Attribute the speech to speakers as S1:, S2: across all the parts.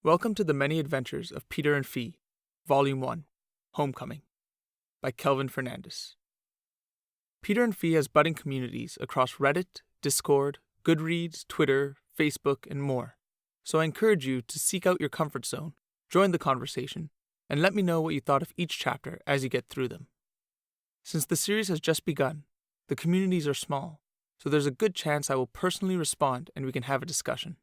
S1: Welcome to the Many Adventures of Peter and Fee, Volume 1, Homecoming, by Kelvin Fernandez. Peter and Fee has budding communities across Reddit, Discord, Goodreads, Twitter, Facebook, and more, so I encourage you to seek out your comfort zone, join the conversation, and let me know what you thought of each chapter as you get through them. Since the series has just begun, the communities are small, so there's a good chance I will personally respond and we can have a discussion.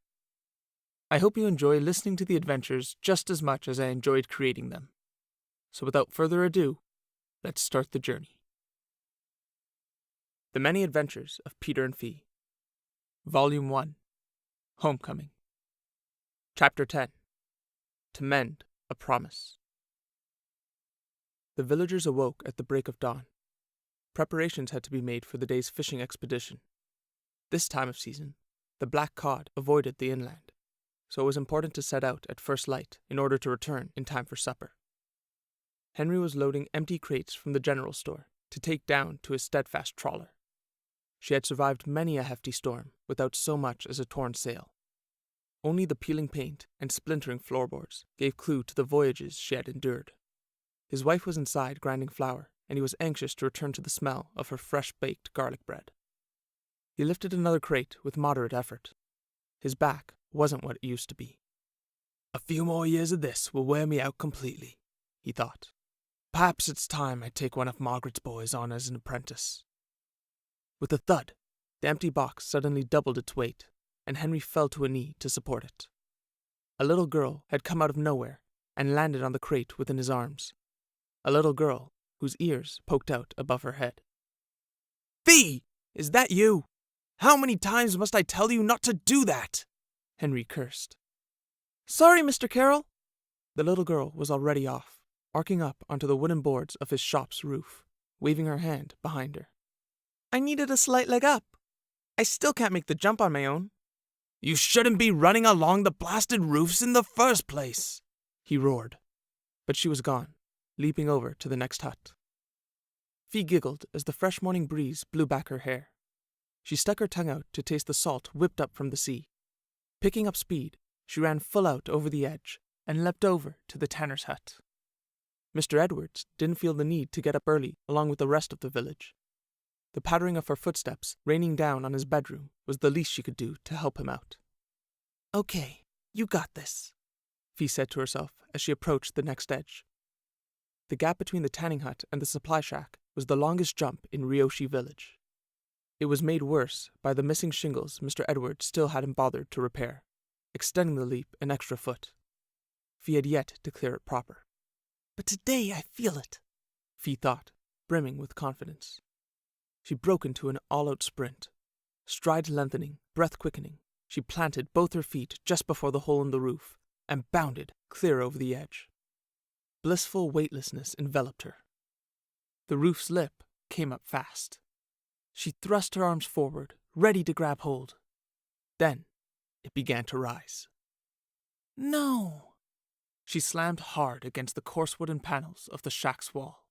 S1: I hope you enjoy listening to the adventures just as much as I enjoyed creating them. So without further ado, let's start the journey. The Many Adventures of Peter and Fee, Volume 1, Homecoming. Chapter 10, To Mend a Promise. The villagers awoke at the break of dawn. Preparations had to be made for the day's fishing expedition. This time of season, the black cod avoided the inland, so it was important to set out at first light in order to return in time for supper. Henry was loading empty crates from the general store to take down to his steadfast trawler. She had survived many a hefty storm without so much as a torn sail. Only the peeling paint and splintering floorboards gave clue to the voyages she had endured. His wife was inside grinding flour, and he was anxious to return to the smell of her fresh-baked garlic bread. He lifted another crate with moderate effort. His back wasn't what it used to be. "A few more years of this will wear me out completely," he thought. "Perhaps it's time I take one of Margaret's boys on as an apprentice." With a thud, the empty box suddenly doubled its weight, and Henry fell to a knee to support it. A little girl had come out of nowhere and landed on the crate within his arms. A little girl whose ears poked out above her head. "Fee! Is that you? How many times must I tell you not to do that?" Henry cursed. "Sorry, Mr. Carroll." The little girl was already off, arcing up onto the wooden boards of his shop's roof, waving her hand behind her. "I needed a slight leg up. I still can't make the jump on my own." "You shouldn't be running along the blasted roofs in the first place," he roared. But she was gone, leaping over to the next hut. Fee giggled as the fresh morning breeze blew back her hair. She stuck her tongue out to taste the salt whipped up from the sea. Picking up speed, she ran full out over the edge and leapt over to the tanner's hut. Mr. Edwards didn't feel the need to get up early along with the rest of the village. The pattering of her footsteps raining down on his bedroom was the least she could do to help him out. "Okay, you got this," Fee said to herself as she approached the next edge. The gap between the tanning hut and the supply shack was the longest jump in Ryoshi village. It was made worse by the missing shingles Mr. Edwards still hadn't bothered to repair, extending the leap an extra foot. Fee had yet to clear it proper. "But today I feel it," Fee thought, brimming with confidence. She broke into an all-out sprint. Stride lengthening, breath quickening, she planted both her feet just before the hole in the roof and bounded clear over the edge. Blissful weightlessness enveloped her. The roof's lip came up fast. She thrust her arms forward, ready to grab hold. Then it began to rise. "No!" She slammed hard against the coarse wooden panels of the shack's wall.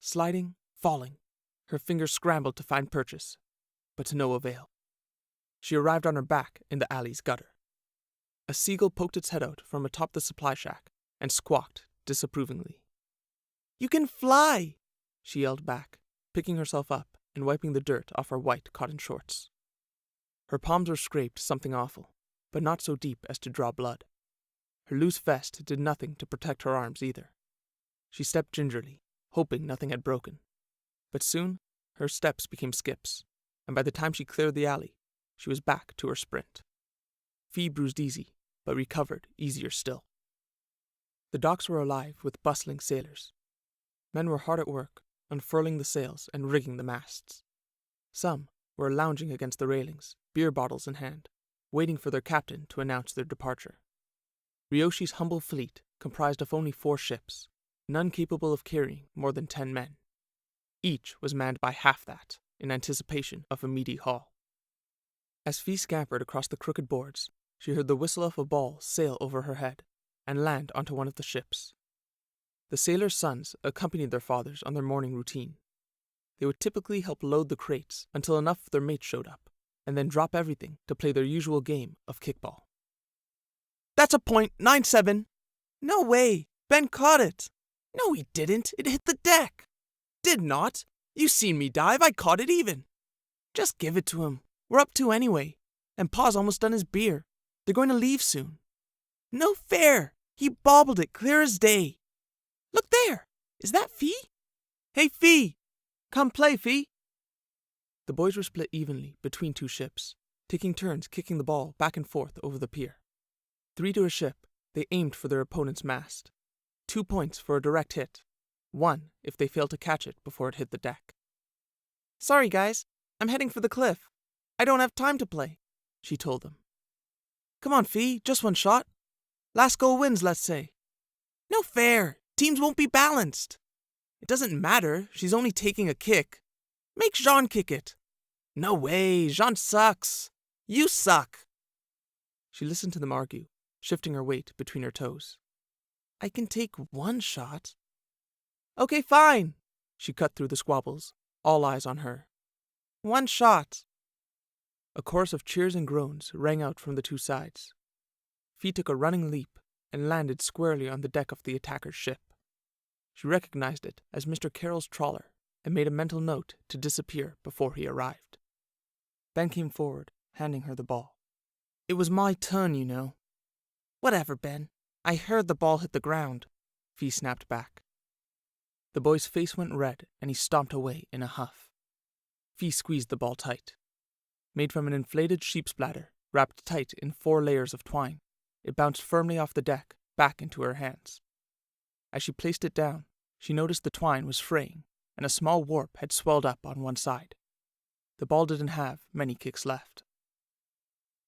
S1: Sliding, falling, her fingers scrambled to find purchase, but to no avail. She arrived on her back in the alley's gutter. A seagull poked its head out from atop the supply shack and squawked disapprovingly. "You can fly!" she yelled back, picking herself up and wiping the dirt off her white cotton shorts. Her palms were scraped something awful, but not so deep as to draw blood. Her loose vest did nothing to protect her arms either. She stepped gingerly, hoping nothing had broken. But soon, her steps became skips, and by the time she cleared the alley, she was back to her sprint. Fee bruised easy, but recovered easier still. The docks were alive with bustling sailors. Men were hard at work, unfurling the sails and rigging the masts. Some were lounging against the railings, beer bottles in hand, waiting for their captain to announce their departure. Ryoshi's humble fleet comprised of only 4 ships, none capable of carrying more than 10 men. Each was manned by half that, in anticipation of a meaty haul. As Fee scampered across the crooked boards, she heard the whistle of a ball sail over her head and land onto one of the ships. The sailors' sons accompanied their fathers on their morning routine. They would typically help load the crates until enough of their mates showed up, and then drop everything to play their usual game of kickball. That's a point. 9-7. No way. Ben caught it. No, he didn't. It hit the deck. Did not. You seen me dive. I caught it even. Just give it to him. We're up 2 anyway. And Pa's almost done his beer. They're going to leave soon. No fair. He bobbled it clear as day. Look there. Is that Fee? Hey, Fee. Come play, Fee. The boys were split evenly between 2 ships, taking turns kicking the ball back and forth over the pier. 3 to a ship, they aimed for their opponent's mast. 2 points for a direct hit. 1 if they failed to catch it before it hit the deck. Sorry, guys. I'm heading for the cliff. I don't have time to play, she told them. Come on, Fee. Just 1 shot. Last goal wins, let's say. No fair. Teams won't be balanced. It doesn't matter. She's only taking a kick. Make Jean kick it. No way. Jean sucks. You suck. She listened to them argue, shifting her weight between her toes. I can take 1 shot. Okay, fine. She cut through the squabbles, all eyes on her. 1 shot. A chorus of cheers and groans rang out from the 2 sides. Fee took a running leap and landed squarely on the deck of the attacker's ship. She recognized it as Mr. Carroll's trawler and made a mental note to disappear before he arrived. Ben came forward, handing her the ball. It was my turn, you know. Whatever, Ben. I heard the ball hit the ground, Fee snapped back. The boy's face went red and he stomped away in a huff. Fee squeezed the ball tight. Made from an inflated sheep's bladder, wrapped tight in 4 layers of twine, it bounced firmly off the deck, back into her hands. As she placed it down, she noticed the twine was fraying, and a small warp had swelled up on one side. The ball didn't have many kicks left.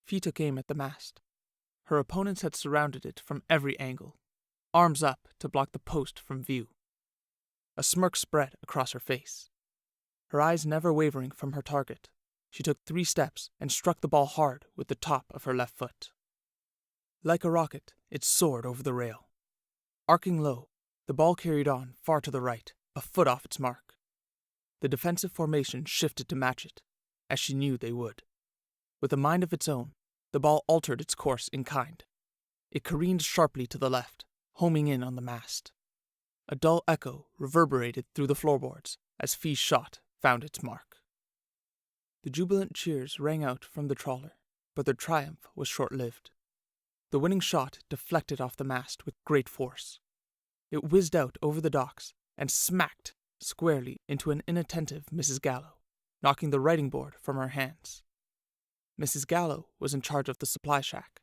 S1: Fee took aim at the mast. Her opponents had surrounded it from every angle, arms up to block the post from view. A smirk spread across her face. Her eyes never wavering from her target, she took 3 steps and struck the ball hard with the top of her left foot. Like a rocket, it soared over the rail. Arcing low, the ball carried on far to the right, a foot off its mark. The defensive formation shifted to match it, as she knew they would. With a mind of its own, the ball altered its course in kind. It careened sharply to the left, homing in on the mast. A dull echo reverberated through the floorboards as Fee's shot found its mark. The jubilant cheers rang out from the trawler, but their triumph was short-lived. The winning shot deflected off the mast with great force. It whizzed out over the docks and smacked squarely into an inattentive Mrs. Gallo, knocking the writing board from her hands. Mrs. Gallo was in charge of the supply shack.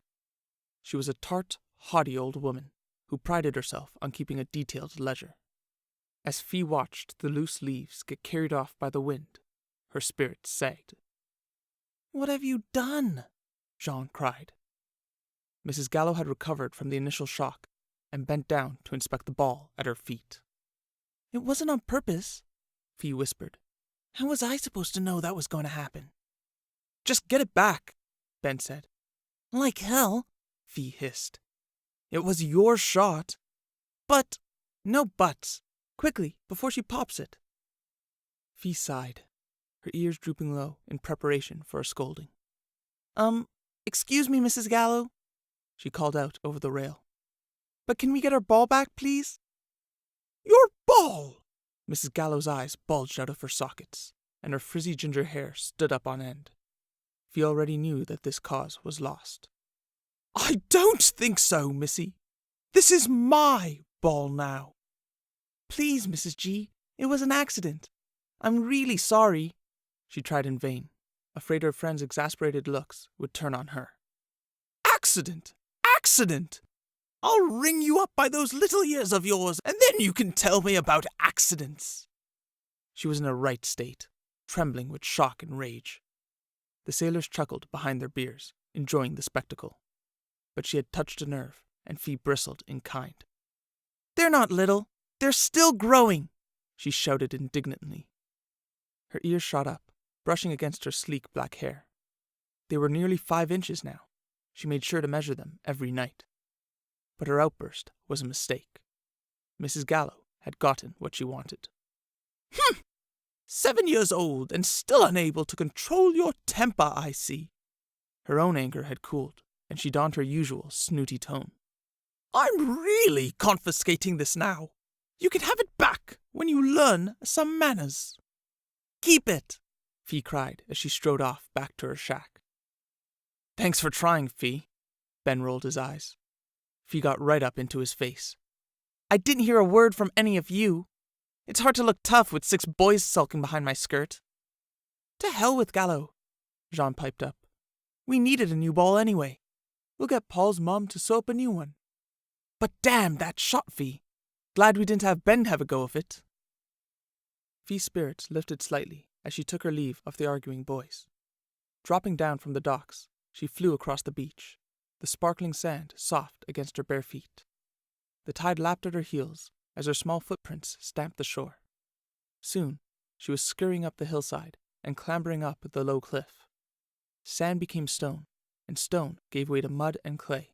S1: She was a tart, haughty old woman who prided herself on keeping a detailed ledger. As Fee watched the loose leaves get carried off by the wind, her spirits sagged. "What have you done?" Jean cried. Mrs. Gallo had recovered from the initial shock and bent down to inspect the ball at her feet. "It wasn't on purpose," Fee whispered. "How was I supposed to know that was going to happen?" "Just get it back," Ben said. "Like hell," Fee hissed. "It was your shot." "But—" "No buts. Quickly, before she pops it." Fee sighed, her ears drooping low in preparation for a scolding. Excuse me, Mrs. Gallo," she called out over the rail. "But can we get our ball back, please?" "Your ball!" Mrs. Gallo's eyes bulged out of her sockets, and her frizzy ginger hair stood up on end. Fee already knew that this cause was lost. "I don't think so, Missy. This is my ball now." "Please, Mrs. G, it was an accident. I'm really sorry." She tried in vain, afraid her friend's exasperated looks would turn on her. "Accident! Accident! I'll ring you up by those little ears of yours, and then you can tell me about accidents." She was in a right state, trembling with shock and rage. The sailors chuckled behind their beers, enjoying the spectacle. But she had touched a nerve, and Fee bristled in kind. "They're not little. They're still growing," she shouted indignantly. Her ears shot up, brushing against her sleek black hair. They were nearly 5 inches now. She made sure to measure them every night. But her outburst was a mistake. Mrs. Gallo had gotten what she wanted. 7 years old and still unable to control your temper, I see." Her own anger had cooled, and she donned her usual snooty tone. I'm really confiscating this now. You can have it back when you learn some manners. Keep it, Fee cried as she strode off back to her shack. Thanks for trying, Fee. Ben rolled his eyes. Fee got right up into his face. I didn't hear a word from any of you. It's hard to look tough with 6 boys sulking behind my skirt. To hell with Gallo, Jean piped up. We needed a new ball anyway. We'll get Paul's mom to sew up a new one. But damn that shot, Fee. Glad we didn't have Ben have a go of it. Fee's spirits lifted slightly as she took her leave of the arguing boys. Dropping down from the docks, she flew across the beach, the sparkling sand soft against her bare feet. The tide lapped at her heels as her small footprints stamped the shore. Soon, she was scurrying up the hillside and clambering up the low cliff. Sand became stone, and stone gave way to mud and clay.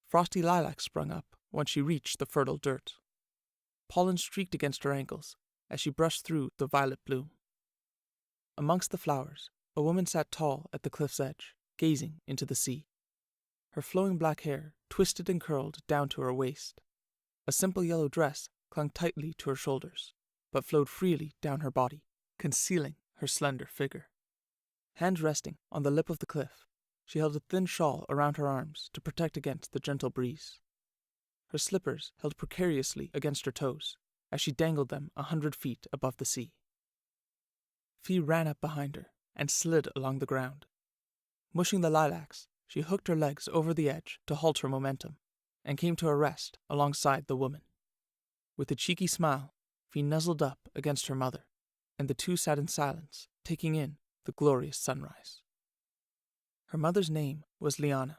S1: Frosty lilacs sprung up once she reached the fertile dirt. Pollen streaked against her ankles as she brushed through the violet bloom. Amongst the flowers, a woman sat tall at the cliff's edge, gazing into the sea. Her flowing black hair twisted and curled down to her waist. A simple yellow dress clung tightly to her shoulders, but flowed freely down her body, concealing her slender figure. Hands resting on the lip of the cliff, she held a thin shawl around her arms to protect against the gentle breeze. Her slippers held precariously against her toes as she dangled them 100 feet above the sea. Fee ran up behind her and slid along the ground. Mushing the lilacs, she hooked her legs over the edge to halt her momentum and came to a rest alongside the woman. With a cheeky smile, Fee nuzzled up against her mother, and the two sat in silence, taking in the glorious sunrise. Her mother's name was Liana.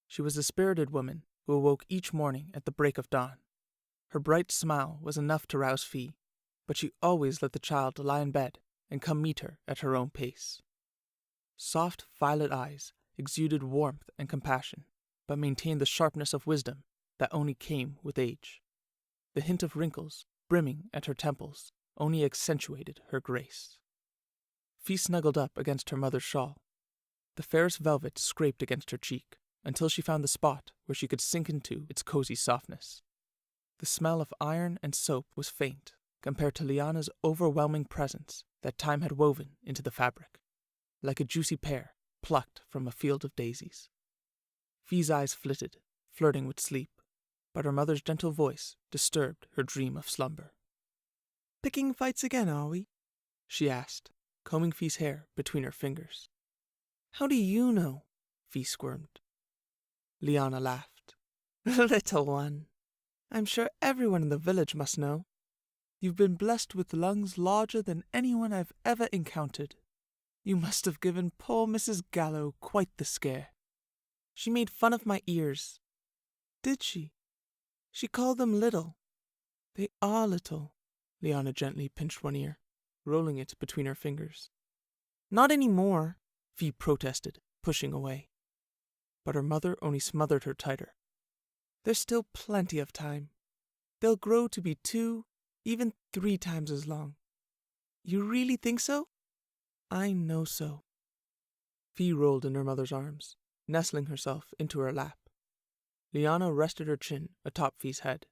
S1: She was a spirited woman who awoke each morning at the break of dawn. Her bright smile was enough to rouse Fee, but she always let the child lie in bed and come meet her at her own pace. Soft violet eyes exuded warmth and compassion, but maintained the sharpness of wisdom that only came with age. The hint of wrinkles brimming at her temples only accentuated her grace. Fee snuggled up against her mother's shawl. The fairest velvet scraped against her cheek, until she found the spot where she could sink into its cozy softness. The smell of iron and soap was faint compared to Liana's overwhelming presence that time had woven into the fabric, like a juicy pear plucked from a field of daisies. Fee's eyes flitted, flirting with sleep, but her mother's gentle voice disturbed her dream of slumber. "Picking fights again, are we?" she asked, combing Fee's hair between her fingers. "How do you know?" Fee squirmed. Liana laughed. "Little one, I'm sure everyone in the village must know. You've been blessed with lungs larger than anyone I've ever encountered. You must have given poor Mrs. Gallo quite the scare. She made fun of my ears." "Did she? She called them little." "They are little." Liana gently pinched one ear, rolling it between her fingers. "Not any more," Fee protested, pushing away. But her mother only smothered her tighter. "There's still plenty of time. They'll grow to be 2, even 3 times as long." "You really think so?" "I know so." Fee rolled in her mother's arms, nestling herself into her lap. Liana rested her chin atop Fee's head,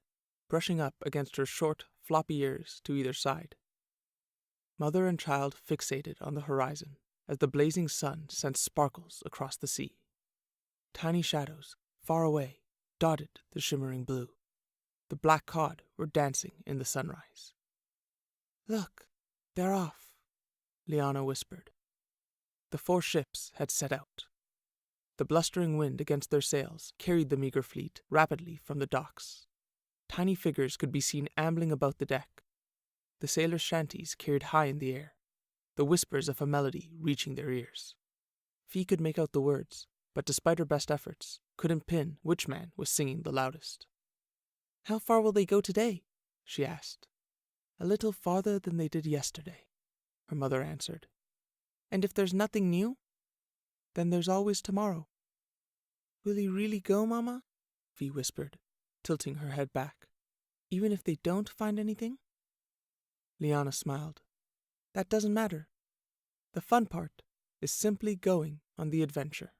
S1: brushing up against her short, floppy ears to either side. Mother and child fixated on the horizon as the blazing sun sent sparkles across the sea. Tiny shadows, far away, dotted the shimmering blue. The black cod were dancing in the sunrise. "Look, they're off," Liana whispered. The 4 ships had set out. The blustering wind against their sails carried the meager fleet rapidly from the docks. Tiny figures could be seen ambling about the deck. The sailors' shanties carried high in the air, the whispers of a melody reaching their ears. Fee could make out the words, but despite her best efforts, couldn't pin which man was singing the loudest. "How far will they go today?" she asked. "A little farther than they did yesterday," her mother answered. "And if there's nothing new, then there's always tomorrow." "Will he really go, Mama?" Fee whispered, tilting her head back. "Even if they don't find anything?" Liana smiled. "That doesn't matter. The fun part is simply going on the adventure."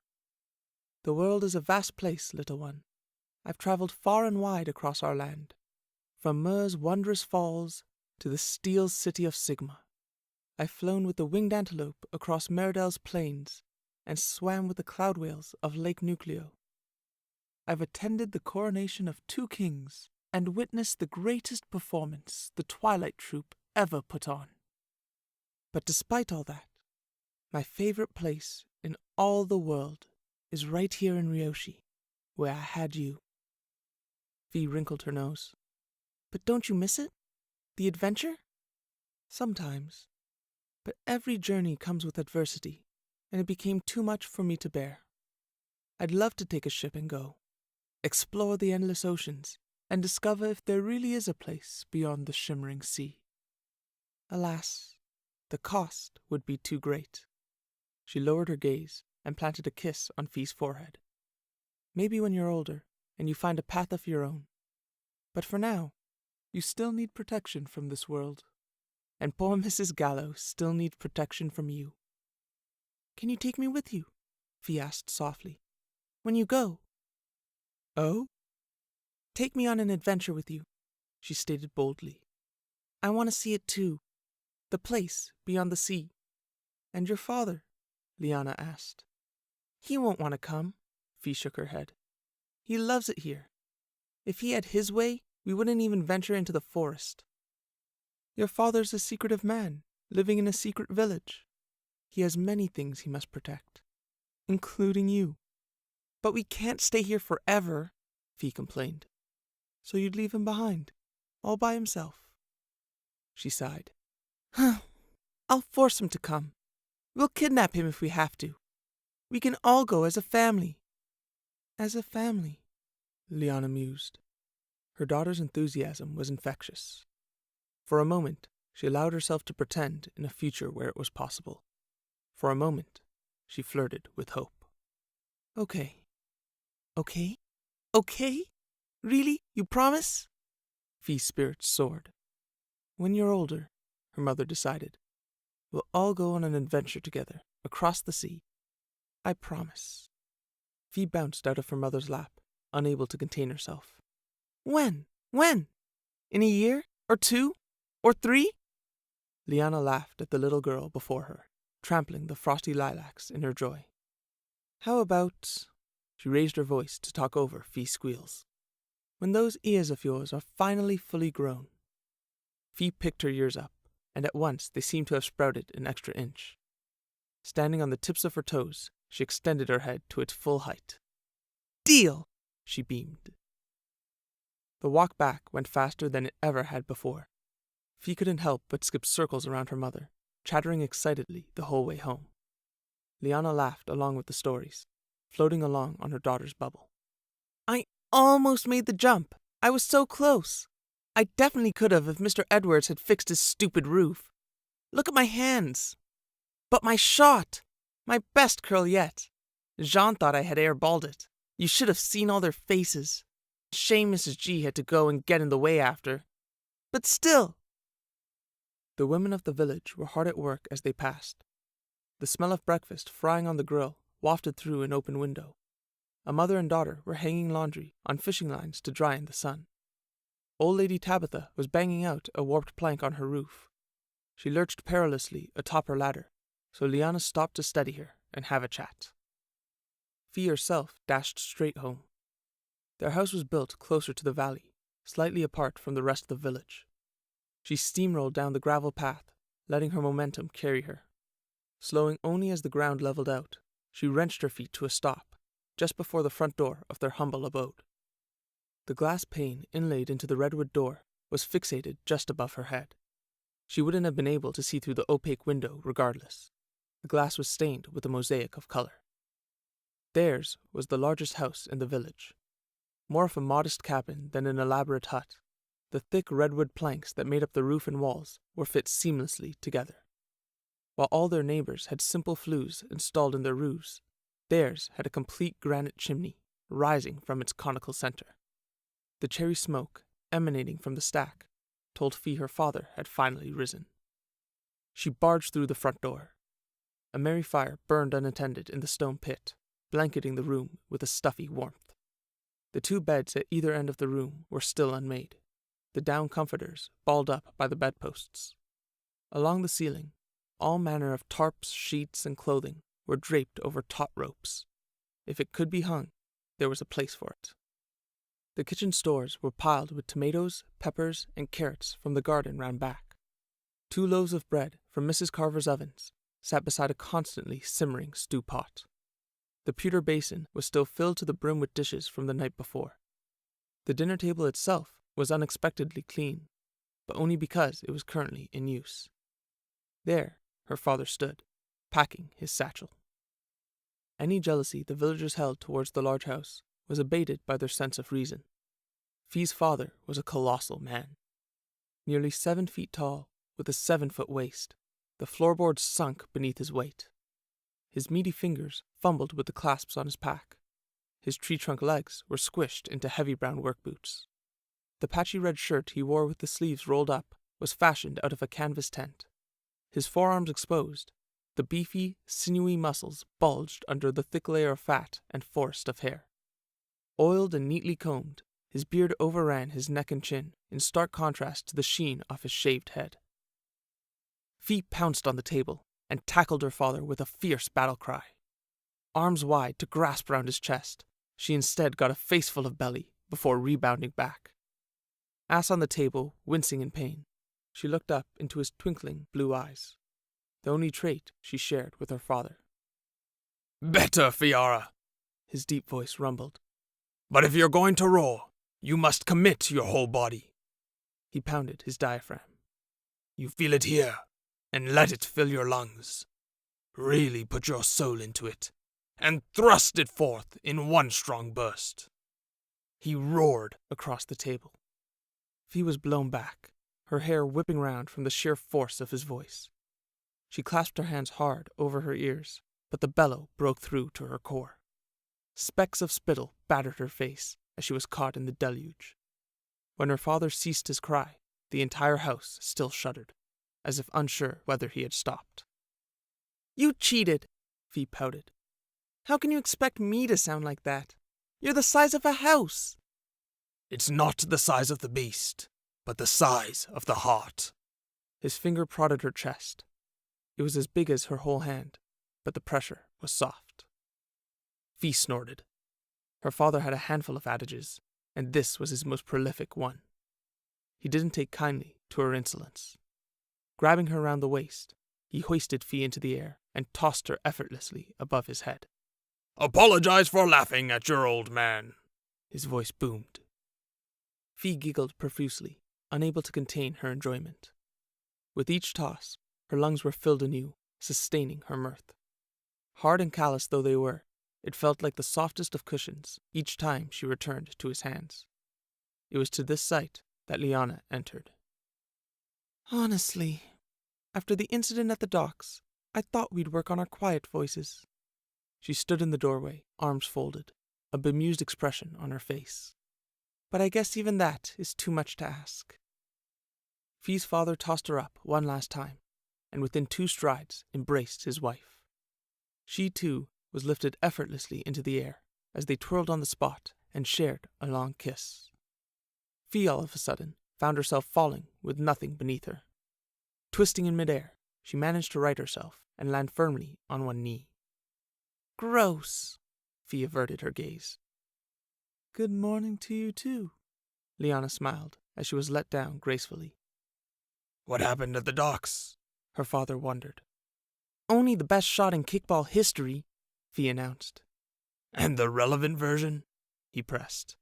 S1: The world is a vast place, little one. I've traveled far and wide across our land, from Mur's wondrous falls to the steel city of Sigma. I've flown with the winged antelope across Meridel's plains and swam with the cloud whales of Lake Nucleo. I've attended the coronation of 2 kings and witnessed the greatest performance the Twilight Troupe ever put on. But despite all that, my favorite place in all the world is right here in Ryoshi, where I had you. Fee wrinkled her nose. But don't you miss it? The adventure? Sometimes. But every journey comes with adversity, and it became too much for me to bear. I'd love to take a ship and go, explore the endless oceans, and discover if there really is a place beyond the shimmering sea. Alas, the cost would be too great. She lowered her gaze and planted a kiss on Fee's forehead. Maybe when you're older and you find a path of your own. But for now, you still need protection from this world. And poor Mrs. Gallo still needs protection from you. Can you take me with you? Fee asked softly. When you go. Oh? Take me on an adventure with you, she stated boldly. I want to see it too. The place beyond the sea. And your father? Liana asked. He won't want to come, Fee shook her head. He loves it here. If he had his way, we wouldn't even venture into the forest. Your father's a secretive man, living in a secret village. He has many things he must protect, including you. But we can't stay here forever, Fee complained. So you'd leave him behind, all by himself. She sighed. I'll force him to come. We'll kidnap him if we have to. We can all go as a family. As a family, Liana mused. Her daughter's enthusiasm was infectious. For a moment, she allowed herself to pretend in a future where it was possible. For a moment, she flirted with hope. Okay. Okay? Okay? Really? You promise? Fee's spirits soared. When you're older, her mother decided, we'll all go on an adventure together, across the sea. I promise. Fee bounced out of her mother's lap, unable to contain herself. When? When? In a year? Or 2? Or 3? Liana laughed at the little girl before her, trampling the frosty lilacs in her joy. How about... She raised her voice to talk over Fee's squeals. When those ears of yours are finally fully grown. Fee picked her ears up, and at once they seemed to have sprouted an extra inch. Standing on the tips of her toes, she extended her head to its full height. Deal! She beamed. The walk back went faster than it ever had before. Fee couldn't help but skip circles around her mother, chattering excitedly the whole way home. Liana laughed along with the stories, floating along on her daughter's bubble. I almost made the jump. I was so close. I definitely could have if Mr. Edwards had fixed his stupid roof. Look at my hands. But my shot! My best curl yet. Jean thought I had airballed it. You should have seen all their faces. Shame Mrs. G had to go and get in the way after. But still... The women of the village were hard at work as they passed. The smell of breakfast frying on the grill wafted through an open window. A mother and daughter were hanging laundry on fishing lines to dry in the sun. Old Lady Tabitha was banging out a warped plank on her roof. She lurched perilously atop her ladder, so Liana stopped to steady her and have a chat. Fee herself dashed straight home. Their house was built closer to the valley, slightly apart from the rest of the village. She steamrolled down the gravel path, letting her momentum carry her. Slowing only as the ground leveled out, she wrenched her feet to a stop, just before the front door of their humble abode. The glass pane inlaid into the redwood door was fixated just above her head. She wouldn't have been able to see through the opaque window regardless. The glass was stained with a mosaic of color. Theirs was the largest house in the village. More of a modest cabin than an elaborate hut, the thick redwood planks that made up the roof and walls were fit seamlessly together. While all their neighbors had simple flues installed in their roofs, theirs had a complete granite chimney rising from its conical center. The cherry smoke, emanating from the stack, told Fee her father had finally risen. She barged through the front door. A merry fire burned unattended in the stone pit, blanketing the room with a stuffy warmth. The 2 beds at either end of the room were still unmade, the down comforters balled up by the bedposts. Along the ceiling, all manner of tarps, sheets, and clothing were draped over taut ropes. If it could be hung, there was a place for it. The kitchen stores were piled with tomatoes, peppers, and carrots from the garden round back. 2 loaves of bread from Mrs. Carver's ovens sat beside a constantly simmering stew pot. The pewter basin was still filled to the brim with dishes from the night before. The dinner table itself was unexpectedly clean, but only because it was currently in use. There, her father stood, packing his satchel. Any jealousy the villagers held towards the large house was abated by their sense of reason. Fee's father was a colossal man. Nearly 7 feet tall, with a 7-foot waist, the floorboards sunk beneath his weight. His meaty fingers fumbled with the clasps on his pack. His tree-trunk legs were squished into heavy brown work boots. The patchy red shirt he wore with the sleeves rolled up was fashioned out of a canvas tent. His forearms exposed, the beefy, sinewy muscles bulged under the thick layer of fat and forest of hair. Oiled and neatly combed, his beard overran his neck and chin in stark contrast to the sheen off his shaved head. Fee pounced on the table and tackled her father with a fierce battle cry. Arms wide to grasp round his chest, she instead got a faceful of belly before rebounding back. Ass on the table, wincing in pain, she looked up into his twinkling blue eyes, the only trait she shared with her father.
S2: "Better, Fiara,"
S1: his deep voice rumbled.
S2: "But if you're going to roar, you must commit your whole body."
S1: He pounded his diaphragm.
S2: "You feel it here, and let it fill your lungs. Really put your soul into it, and thrust it forth in one strong burst."
S1: He roared across the table. Fee was blown back, her hair whipping round from the sheer force of his voice. She clasped her hands hard over her ears, but the bellow broke through to her core. Specks of spittle battered her face as she was caught in the deluge. When her father ceased his cry, the entire house still shuddered, as if unsure whether he had stopped. "You cheated," Fee pouted. "How can you expect me to sound like that? You're the size of a house."
S2: "It's not the size of the beast, but the size of the heart."
S1: His finger prodded her chest. It was as big as her whole hand, but the pressure was soft. Fee snorted. Her father had a handful of adages, and this was his most prolific one. He didn't take kindly to her insolence. Grabbing her round the waist, he hoisted Fee into the air and tossed her effortlessly above his head.
S2: "Apologize for laughing at your old man,"
S1: his voice boomed. Fee giggled profusely, unable to contain her enjoyment. With each toss, her lungs were filled anew, sustaining her mirth. Hard and callous though they were, it felt like the softest of cushions each time she returned to his hands. It was to this sight that Liana entered. "Honestly, after the incident at the docks, I thought we'd work on our quiet voices." She stood in the doorway, arms folded, a bemused expression on her face. "But I guess even that is too much to ask." Fee's father tossed her up one last time, and within 2 strides embraced his wife. She, too, was lifted effortlessly into the air as they twirled on the spot and shared a long kiss. Fee, all of a sudden, found herself falling with nothing beneath her. Twisting in midair, she managed to right herself and land firmly on one knee. "Gross!" Fee averted her gaze. "Good morning to you, too," Liana smiled as she was let down gracefully.
S2: "What happened at the docks?"
S1: her father wondered. "Only the best shot in kickball history," Fee announced.
S2: "And the relevant version?" he pressed.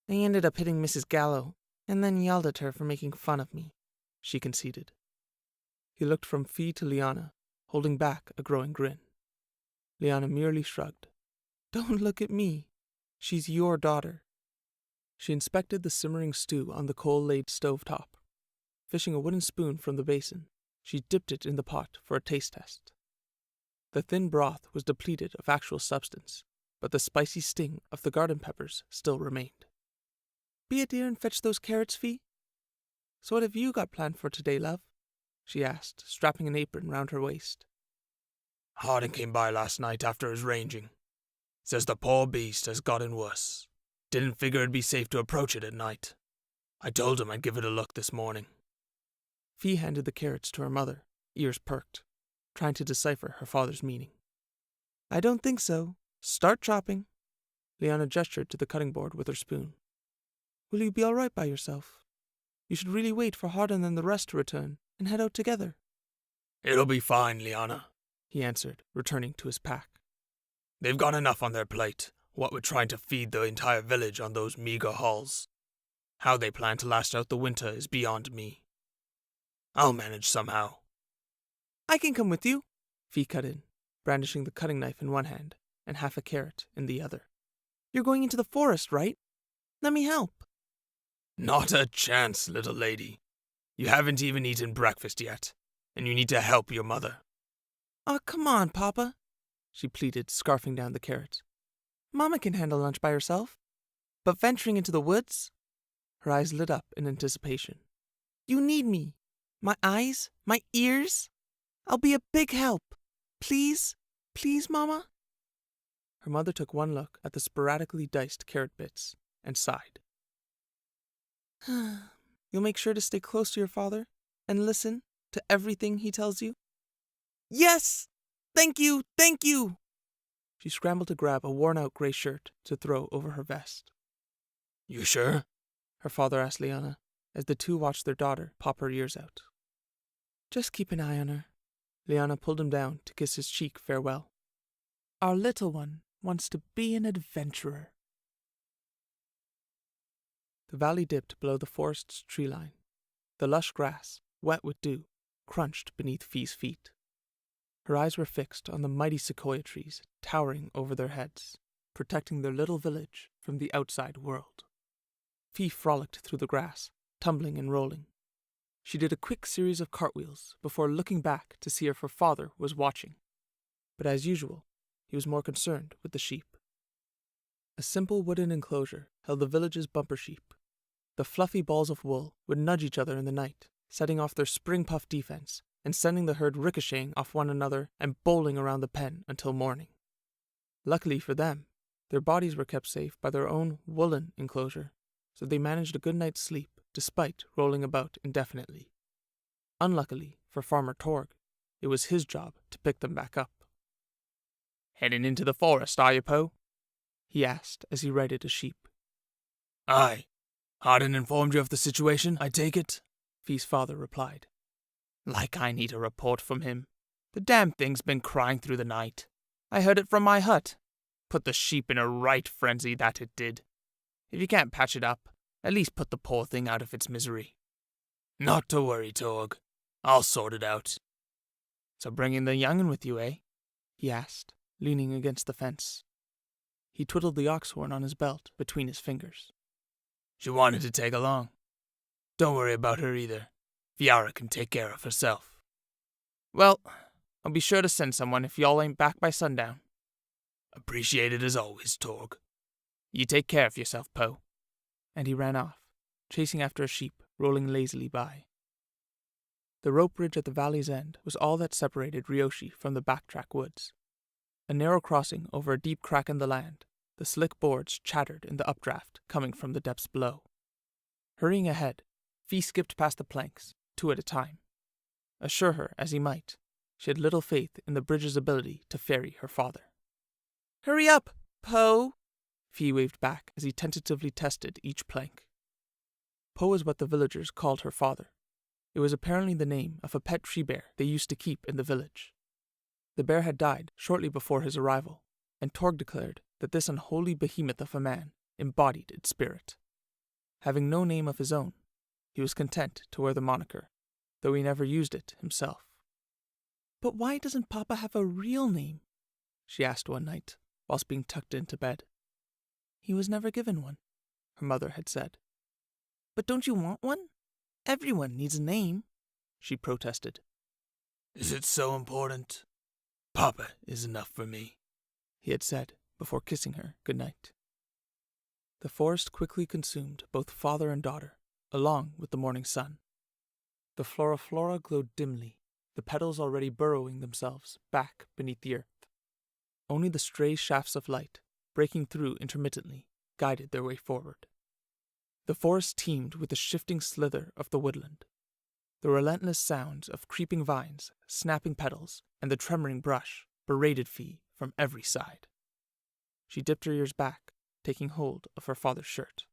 S1: "I ended up hitting Mrs. Gallo, and then yelled at her for making fun of me," she conceded. He looked from Fee to Liana, holding back a growing grin. Liana merely shrugged. "Don't look at me. She's your daughter." She inspected the simmering stew on the coal-laid stovetop. Fishing a wooden spoon from the basin, she dipped it in the pot for a taste test. The thin broth was depleted of actual substance, but the spicy sting of the garden peppers still remained. "Be a dear and fetch those carrots, Fee." "So what have you got planned for today, love?" she asked, strapping an apron round her waist.
S2: "Harding came by last night after his ranging. Says the poor beast has gotten worse. Didn't figure it'd be safe to approach it at night. I told him I'd give it a look this morning.
S1: Fee handed the carrots to her mother, ears perked, trying to decipher her father's meaning. I don't think so. Start chopping. Liana gestured to the cutting board with her spoon. Will you be all right by yourself? You should really wait for Hardin and the rest to return and head out together.
S2: It'll be fine, Liana,
S1: he answered, returning to his pack.
S2: They've got enough on their plate, what with trying to feed the entire village on those meager hauls. How they plan to last out the winter is beyond me. I'll manage somehow.
S1: I can come with you, Fee cut in, brandishing the cutting knife in one hand and half a carrot in the other. You're going into the forest, right? Let me help.
S2: Not a chance, little lady. You haven't even eaten breakfast yet, and you need to help your mother.
S1: Oh, come on, Papa, she pleaded, scarfing down the carrots. Mama can handle lunch by herself. But venturing into the woods? Her eyes lit up in anticipation. You need me. My eyes, my ears. I'll be a big help. Please, please, Mama? Her mother took one look at the sporadically diced carrot bits and sighed. You'll make sure to stay close to your father and listen to everything he tells you? Yes! Thank you! Thank you! She scrambled to grab a worn-out gray shirt to throw over her vest.
S2: You sure?
S1: Her father asked Liana, as the two watched their daughter pop her ears out. Just keep an eye on her. Liana pulled him down to kiss his cheek farewell. Our little one wants to be an adventurer. The valley dipped below the forest's tree line. The lush grass, wet with dew, crunched beneath Fee's feet. Her eyes were fixed on the mighty sequoia trees towering over their heads, protecting their little village from the outside world. Fee frolicked through the grass, tumbling and rolling. She did a quick series of cartwheels before looking back to see if her father was watching. But as usual, he was more concerned with the sheep. A simple wooden enclosure held the village's bumper sheep. The fluffy balls of wool would nudge each other in the night, setting off their spring puff defense and sending the herd ricocheting off one another and bowling around the pen until morning. Luckily for them, their bodies were kept safe by their own woolen enclosure, so they managed a good night's sleep despite rolling about indefinitely. Unluckily for Farmer Torg, it was his job to pick them back up. Heading into the forest, are you, Poe? He asked as he righted a sheep.
S2: Aye. Hardin informed you of the situation, I take it?
S1: Fee's father replied. Like I need a report from him. The damn thing's been crying through the night. I heard it from my hut. Put the sheep in a right frenzy, that it did. If you can't patch it up, at least put the poor thing out of its misery.
S2: Not to worry, Torg. I'll sort it out.
S1: So bringing the young'un with you, eh? He asked, leaning against the fence. He twiddled the ox horn on his belt between his fingers.
S2: She wanted to take along. Don't worry about her either. Viara can take care of herself.
S1: Well, I'll be sure to send someone if y'all ain't back by sundown.
S2: Appreciated as always, Torg.
S1: You take care of yourself, Poe. And he ran off, chasing after a sheep rolling lazily by. The rope bridge at the valley's end was all that separated Ryoshi from the backtrack woods. A narrow crossing over a deep crack in the land, the slick boards chattered in the updraft coming from the depths below. Hurrying ahead, Fee skipped past the planks, 2 at a time. Assure her as he might, she had little faith in the bridge's ability to ferry her father. Hurry up, Poe! Fee waved back as he tentatively tested each plank. Poe is what the villagers called her father. It was apparently the name of a pet tree bear they used to keep in the village. The bear had died shortly before his arrival, and Torg declared that this unholy behemoth of a man embodied its spirit. Having no name of his own, he was content to wear the moniker, though he never used it himself. But why doesn't Papa have a real name? She asked one night, whilst being tucked into bed. He was never given one, her mother had said. But don't you want one? Everyone needs a name, she protested.
S2: Is it so important? Papa is enough for me,
S1: he had said before kissing her good night. The forest quickly consumed both father and daughter, along with the morning sun. The flora glowed dimly, the petals already burrowing themselves back beneath the earth. Only the stray shafts of light, breaking through intermittently, guided their way forward. The forest teemed with the shifting slither of the woodland. The relentless sounds of creeping vines, snapping petals, and the tremoring brush berated Fee from every side. She dipped her ears back, taking hold of her father's shirt.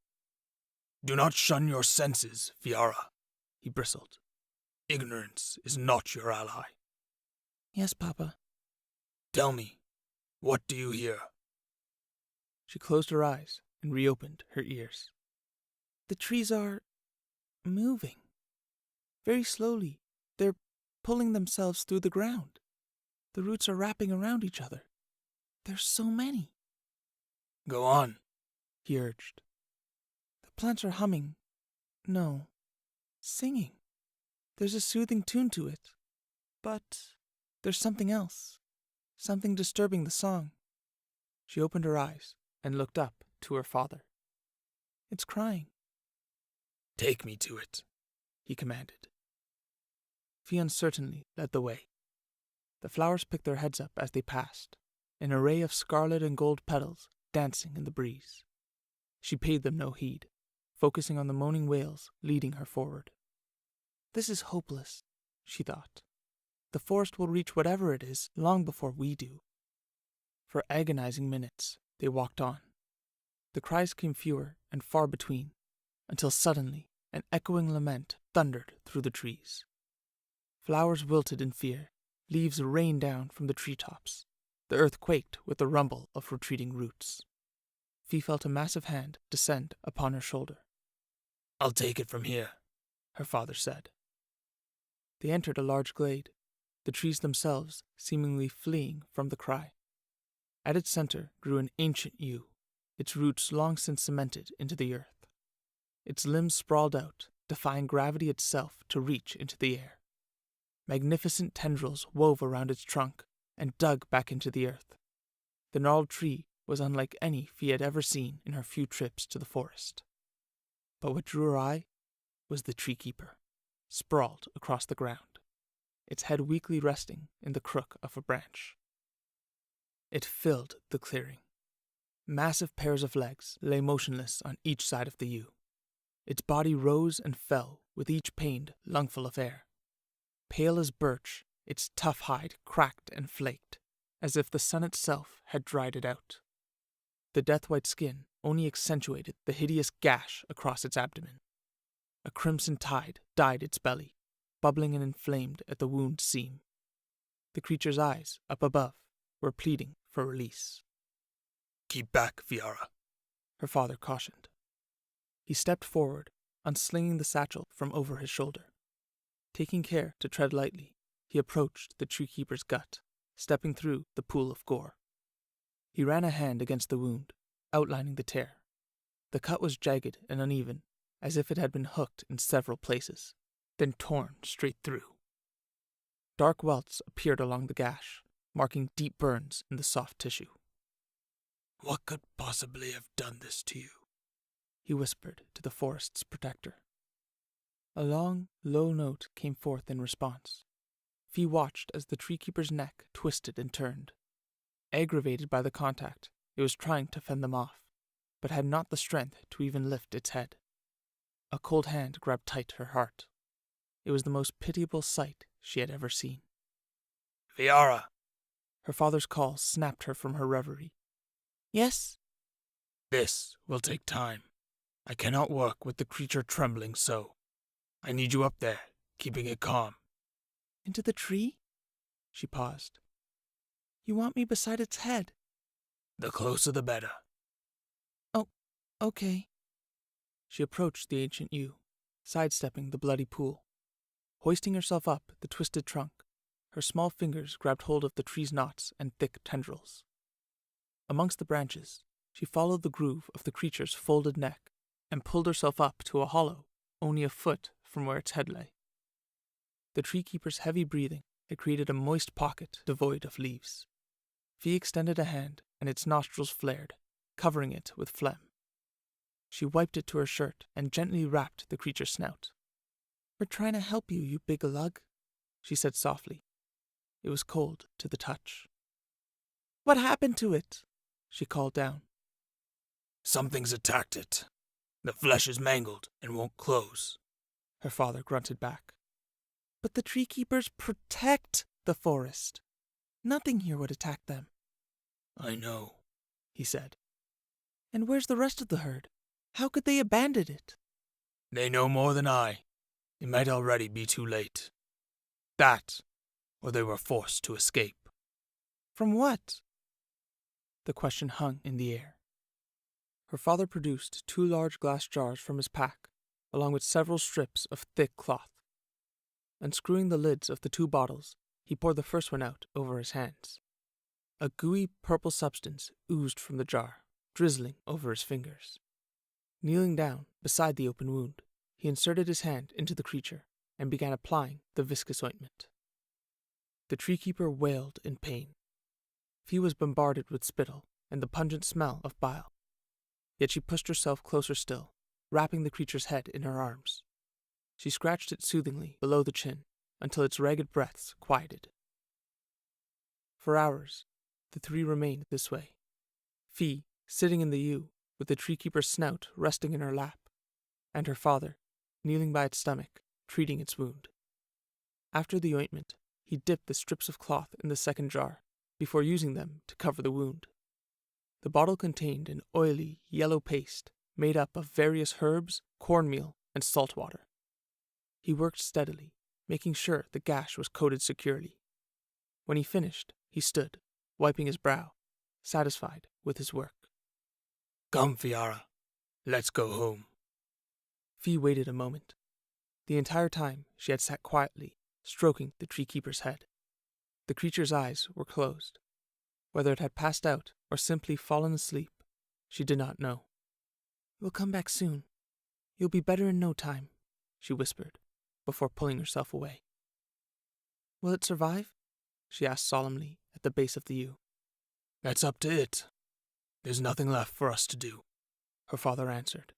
S2: "Do not shun your senses, Fiara," he bristled. "Ignorance is not your ally."
S1: "Yes, Papa."
S2: "Tell me, what do you hear?"
S1: She closed her eyes and reopened her ears. "The trees are moving. Very slowly. They're pulling themselves through the ground. The roots are wrapping around each other. There's so many."
S2: "Go on,"
S1: he urged. "The plants are humming. No, singing. There's a soothing tune to it. But there's something else. Something disturbing the song." She opened her eyes and looked up to her father. "It's crying."
S2: "Take me to it," he commanded.
S1: Fee uncertainly led the way. The flowers picked their heads up as they passed, an array of scarlet and gold petals dancing in the breeze. She paid them no heed, focusing on the moaning wails leading her forward. "This is hopeless," she thought. "The forest will reach whatever it is long before we do." For agonizing minutes, they walked on. The cries came fewer and far between, until suddenly an echoing lament thundered through the trees. Flowers wilted in fear, leaves rained down from the treetops. The earth quaked with the rumble of retreating roots. Fee felt a massive hand descend upon her shoulder.
S2: "I'll take it from here,"
S1: her father said. They entered a large glade, the trees themselves seemingly fleeing from the cry. At its center grew an ancient yew, its roots long since cemented into the earth. Its limbs sprawled out, defying gravity itself to reach into the air. Magnificent tendrils wove around its trunk and dug back into the earth. The gnarled tree was unlike any Fee had ever seen in her few trips to the forest. But what drew her eye was the treekeeper, sprawled across the ground, its head weakly resting in the crook of a branch. It filled the clearing. Massive pairs of legs lay motionless on each side of the yew. Its body rose and fell with each pained lungful of air. Pale as birch, its tough hide cracked and flaked, as if the sun itself had dried it out. The death-white skin only accentuated the hideous gash across its abdomen. A crimson tide dyed its belly, bubbling and inflamed at the wound seam. The creature's eyes, up above, were pleading for release.
S2: "Keep back, Fiara,"
S1: her father cautioned. He stepped forward, unslinging the satchel from over his shoulder. Taking care to tread lightly, he approached the treekeeper's gut, stepping through the pool of gore. He ran a hand against the wound, outlining the tear. The cut was jagged and uneven, as if it had been hooked in several places, then torn straight through. Dark welts appeared along the gash, marking deep burns in the soft tissue.
S2: "What could possibly have done this to you?"
S1: he whispered to the forest's protector. A long, low note came forth in response. Fee watched as the treekeeper's neck twisted and turned. Aggravated by the contact, it was trying to fend them off, but had not the strength to even lift its head. A cold hand grabbed tight her heart. It was the most pitiable sight she had ever seen.
S2: "Fiara!"
S1: Her father's call snapped her from her reverie. "Yes?"
S2: "This will take time. I cannot work with the creature trembling so. I need you up there, keeping it calm."
S1: "Into the tree?" She paused. "You want me beside its head?"
S2: "The closer the better."
S1: "Oh, okay." She approached the ancient yew, sidestepping the bloody pool. Hoisting herself up the twisted trunk, her small fingers grabbed hold of the tree's knots and thick tendrils. Amongst the branches, she followed the groove of the creature's folded neck and pulled herself up to a hollow only a foot from where its head lay. The treekeeper's heavy breathing had created a moist pocket devoid of leaves. Fee extended a hand, and its nostrils flared, covering it with phlegm. She wiped it to her shirt and gently rapped the creature's snout. "We're trying to help you, you big lug," she said softly. It was cold to the touch. "What happened to it?" she called down,
S2: Something's attacked it. The flesh is mangled and won't close.
S1: Her father grunted back. But the tree keepers protect the forest. Nothing here would attack them.
S2: I know,
S1: he said. And where's the rest of the herd? How could they abandon it?
S2: They know more than I. It might already be too late. That, or they were forced to escape.
S1: From what? The question hung in the air. Her father produced 2 large glass jars from his pack, along with several strips of thick cloth. Unscrewing the lids of the 2 bottles, he poured the first one out over his hands. A gooey purple substance oozed from the jar, drizzling over his fingers. Kneeling down beside the open wound, he inserted his hand into the creature and began applying the viscous ointment. The treekeeper wailed in pain. Fee was bombarded with spittle and the pungent smell of bile. Yet she pushed herself closer still, wrapping the creature's head in her arms. She scratched it soothingly below the chin until its ragged breaths quieted. For hours, the 3 remained this way. Fee, sitting in the yew, with the treekeeper's snout resting in her lap, and her father, kneeling by its stomach, treating its wound. After the ointment, he dipped the strips of cloth in the second jar, before using them to cover the wound. The bottle contained an oily, yellow paste made up of various herbs, cornmeal, and salt water. He worked steadily, making sure the gash was coated securely. When he finished, he stood, wiping his brow, satisfied with his work.
S2: Come, Fiara. Let's go home.
S1: Fee waited a moment. The entire time she had sat quietly, stroking the treekeeper's head. The creature's eyes were closed. Whether it had passed out or simply fallen asleep, she did not know. We'll come back soon. You'll be better in no time, she whispered, before pulling herself away. Will it survive? She asked solemnly at the base of the yew.
S2: That's up to it. There's nothing left for us to do,
S1: her father answered.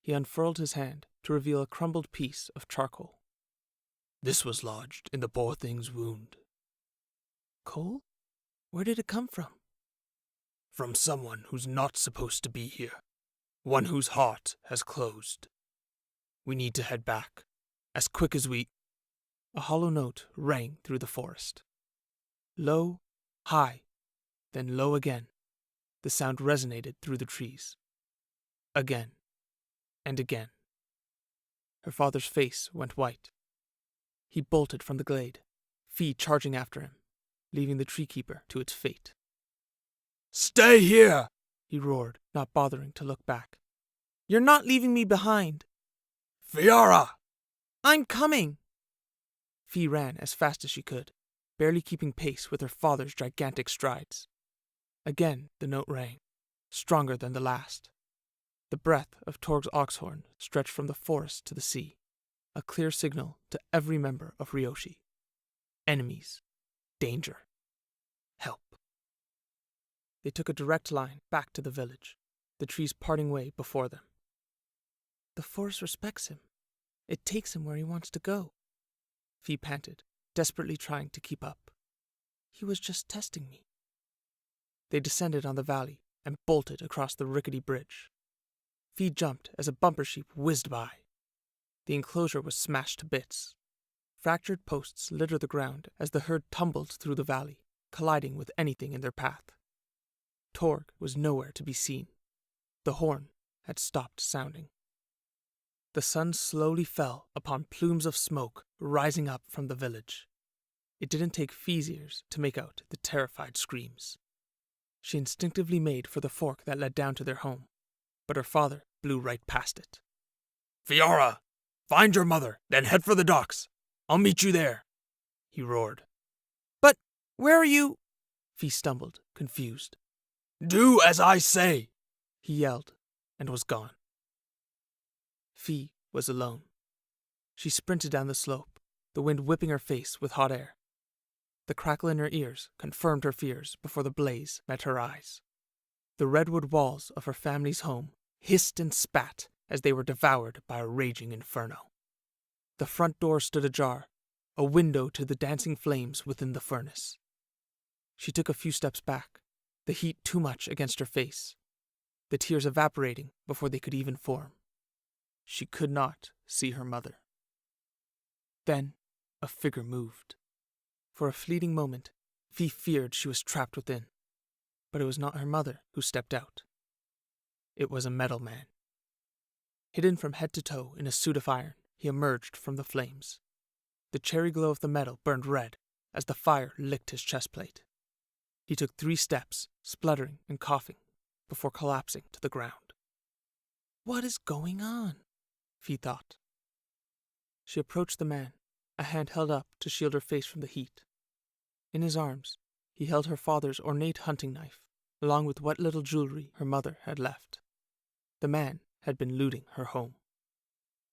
S1: He unfurled his hand to reveal a crumbled piece of charcoal.
S2: This was lodged in the poor thing's wound.
S1: Coal? Where did it come from?
S2: From someone who's not supposed to be here. One whose heart has closed. We need to head back, as quick as we...
S1: A hollow note rang through the forest. Low, high, then low again. The sound resonated through the trees. Again, and again. Her father's face went white. He bolted from the glade, Fee charging after him, leaving the treekeeper to its fate.
S2: Stay here!
S1: He roared, not bothering to look back. You're not leaving me behind!
S2: Fiara!
S1: I'm coming! Fee ran as fast as she could, barely keeping pace with her father's gigantic strides. Again the note rang, stronger than the last. The breath of Torg's oxhorn stretched from the forest to the sea, a clear signal to every member of Ryoshi. Enemies. Danger. Help. They took a direct line back to the village, the trees parting way before them. The forest respects him. It takes him where he wants to go. Fee panted, desperately trying to keep up. He was just testing me. They descended on the valley and bolted across the rickety bridge. Fee jumped as a bumper sheep whizzed by. The enclosure was smashed to bits. Fractured posts littered the ground as the herd tumbled through the valley, colliding with anything in their path. Torg was nowhere to be seen. The horn had stopped sounding. The sun slowly fell upon plumes of smoke rising up from the village. It didn't take Fee's ears to make out the terrified screams. She instinctively made for the fork that led down to their home, but her father blew right past it.
S2: Fiara! Find your mother, then head for the docks. I'll meet you there, he roared.
S1: But where are you? Fee stumbled, confused.
S2: Do as I say,
S1: he yelled, and was gone. Fee was alone. She sprinted down the slope, the wind whipping her face with hot air. The crackle in her ears confirmed her fears before the blaze met her eyes. The redwood walls of her family's home hissed and spat as they were devoured by a raging inferno. The front door stood ajar, a window to the dancing flames within the furnace. She took a few steps back, the heat too much against her face. the tears evaporating before they could even form. She could not see her mother. Then a figure moved. For a fleeting moment, Fee feared she was trapped within, but it was not her mother who stepped out. It was a metal man. Hidden from head to toe in a suit of iron, he emerged from the flames. The cherry glow of the metal burned red as the fire licked his chest plate. He took 3 steps, spluttering and coughing, before collapsing to the ground. What is going on? Fee thought. She approached the man, a hand held up to shield her face from the heat. In his arms, he held her father's ornate hunting knife, along with what little jewelry her mother had left. The man had been looting her home.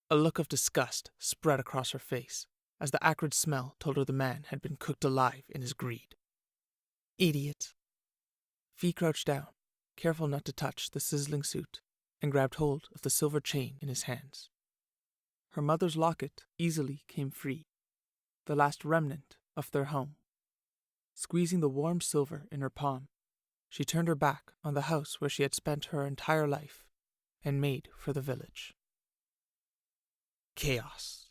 S1: A look of disgust spread across her face as the acrid smell told her the man had been cooked alive in his greed. Idiot. Fee crouched down, careful not to touch the sizzling suit, and grabbed hold of the silver chain in his hands. Her mother's locket easily came free, the last remnant of their home. Squeezing the warm silver in her palm, she turned her back on the house where she had spent her entire life and made for the village. Chaos.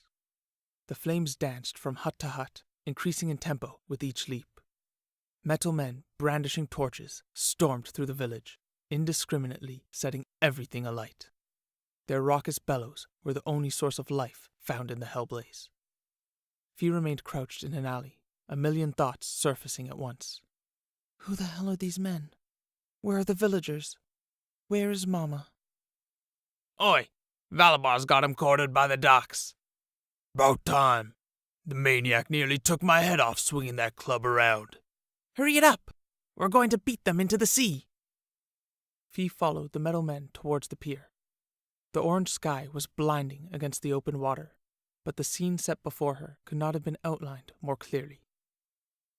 S1: The flames danced from hut to hut, increasing in tempo with each leap. Metal men brandishing torches stormed through the village, indiscriminately setting everything alight. Their raucous bellows were the only source of life found in the hellblaze. Fee remained crouched in an alley, a million thoughts surfacing at once. Who the hell are these men? Where are the villagers? Where is Mama?
S2: Oi! Valabar's got him cornered by the docks. About time. The maniac nearly took my head off swinging that club around.
S1: Hurry it up! We're going to beat them into the sea! Fee followed the metal men towards the pier. The orange sky was blinding against the open water, but the scene set before her could not have been outlined more clearly.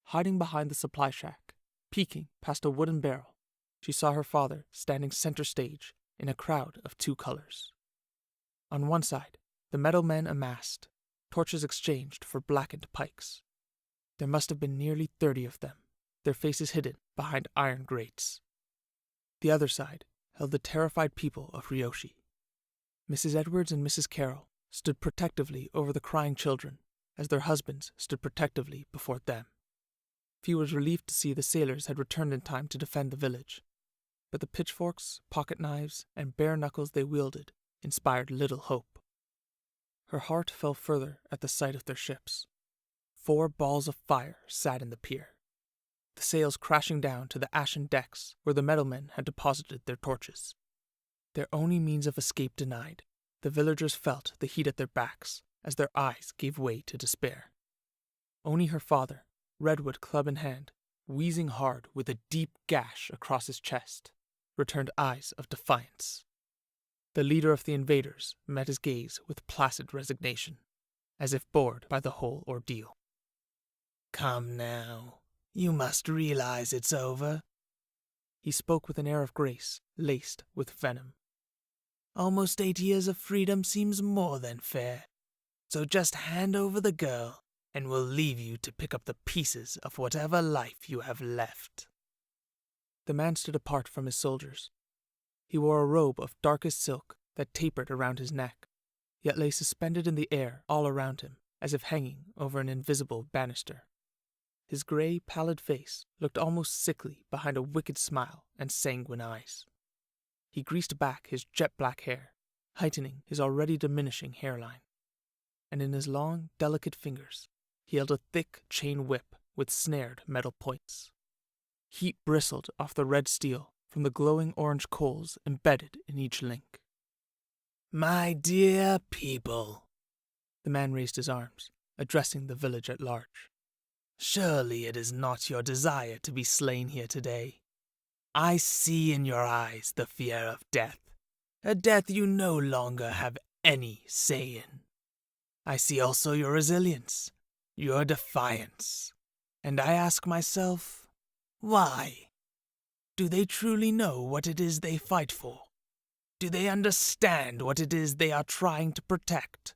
S1: Hiding behind the supply shack, peeking past a wooden barrel, she saw her father standing center stage in a crowd of 2 colors. On one side, the metal men amassed, torches exchanged for blackened pikes. There must have been nearly 30 of them, their faces hidden behind iron grates. The other side held the terrified people of Ryoshi. Mrs. Edwards and Mrs. Carroll stood protectively over the crying children, as their husbands stood protectively before them. Fee was relieved to see the sailors had returned in time to defend the village, but the pitchforks, pocket knives, and bare knuckles they wielded inspired little hope. Her heart fell further at the sight of their ships. 4 balls of fire sat in the pier, the sails crashing down to the ashen decks where the metalmen had deposited their torches. Their only means of escape denied, the villagers felt the heat at their backs as their eyes gave way to despair. Only her father, redwood club in hand, wheezing hard with a deep gash across his chest, returned eyes of defiance. The leader of the invaders met his gaze with placid resignation, as if bored by the whole ordeal. Come now, you must realize it's over. He spoke with an air of grace, laced with venom. Almost 8 years of freedom seems more than fair, so just hand over the girl, and we'll leave you to pick up the pieces of whatever life you have left. The man stood apart from his soldiers. He wore a robe of darkest silk that tapered around his neck, yet lay suspended in the air all around him, as if hanging over an invisible banister. His grey, pallid face looked almost sickly behind a wicked smile and sanguine eyes. He greased back his jet-black hair, heightening his already diminishing hairline. And in his long, delicate fingers, he held a thick chain whip with snared metal points. Heat bristled off the red steel from the glowing orange coals embedded in each link. My dear people, the man raised his arms, addressing the village at large. Surely it is not your desire to be slain here today. I see in your eyes the fear of death, a death you no longer have any say in. I see also your resilience, your defiance, and I ask myself, why? Do they truly know what it is they fight for? Do they understand what it is they are trying to protect?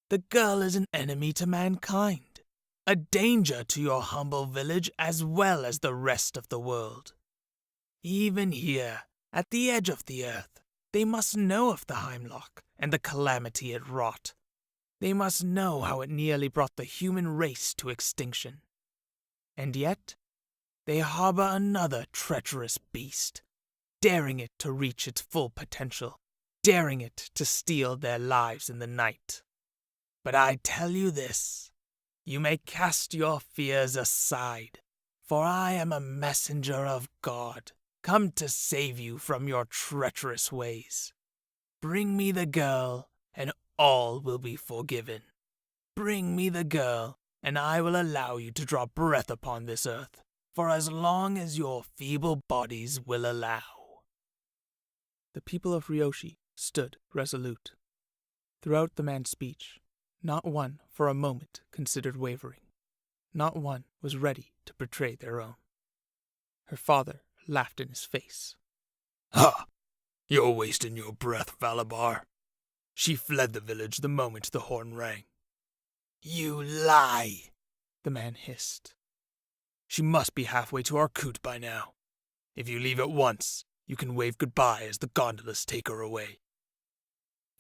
S1: The girl is an enemy to mankind, a danger to your humble village as well as the rest of the world. Even here,
S2: At the edge of the earth, they must know of the Heimlock and the calamity it wrought. They must know how it nearly brought the human race to extinction. And yet, they harbor another treacherous beast, daring it to reach its full potential, daring it to steal their lives in the night. But I tell you this, you may cast your fears aside, for I am a messenger of God, come to save you from your treacherous ways. Bring me the girl, and all will be forgiven. Bring me the girl, and I will allow you to draw breath upon this earth, for as long as your feeble bodies will allow.
S1: The people of Ryoshi stood resolute. Throughout the man's speech, not one for a moment considered wavering. Not one was ready to betray their own. Her father laughed in his face.
S2: Ha! You're wasting your breath, Valabar. She fled the village the moment the horn rang. You lie, the man hissed. She must be halfway to Arkut by now. If you leave at once, you can wave goodbye as the gondolas take her away.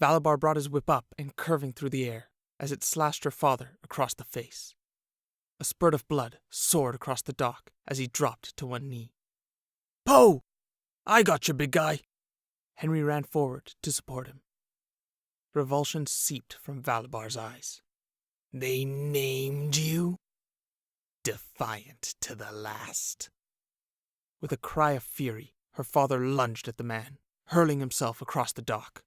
S1: Valabar brought his whip up and curving through the air as it slashed her father across the face. A spurt of blood soared across the dock as he dropped to one knee.
S2: Poe! I got you, big guy!
S1: Henry ran forward to support him. Revulsion seeped from Valabar's eyes.
S2: They named you? Defiant to the last.
S1: With a cry of fury, her father lunged at the man, hurling himself across the dock.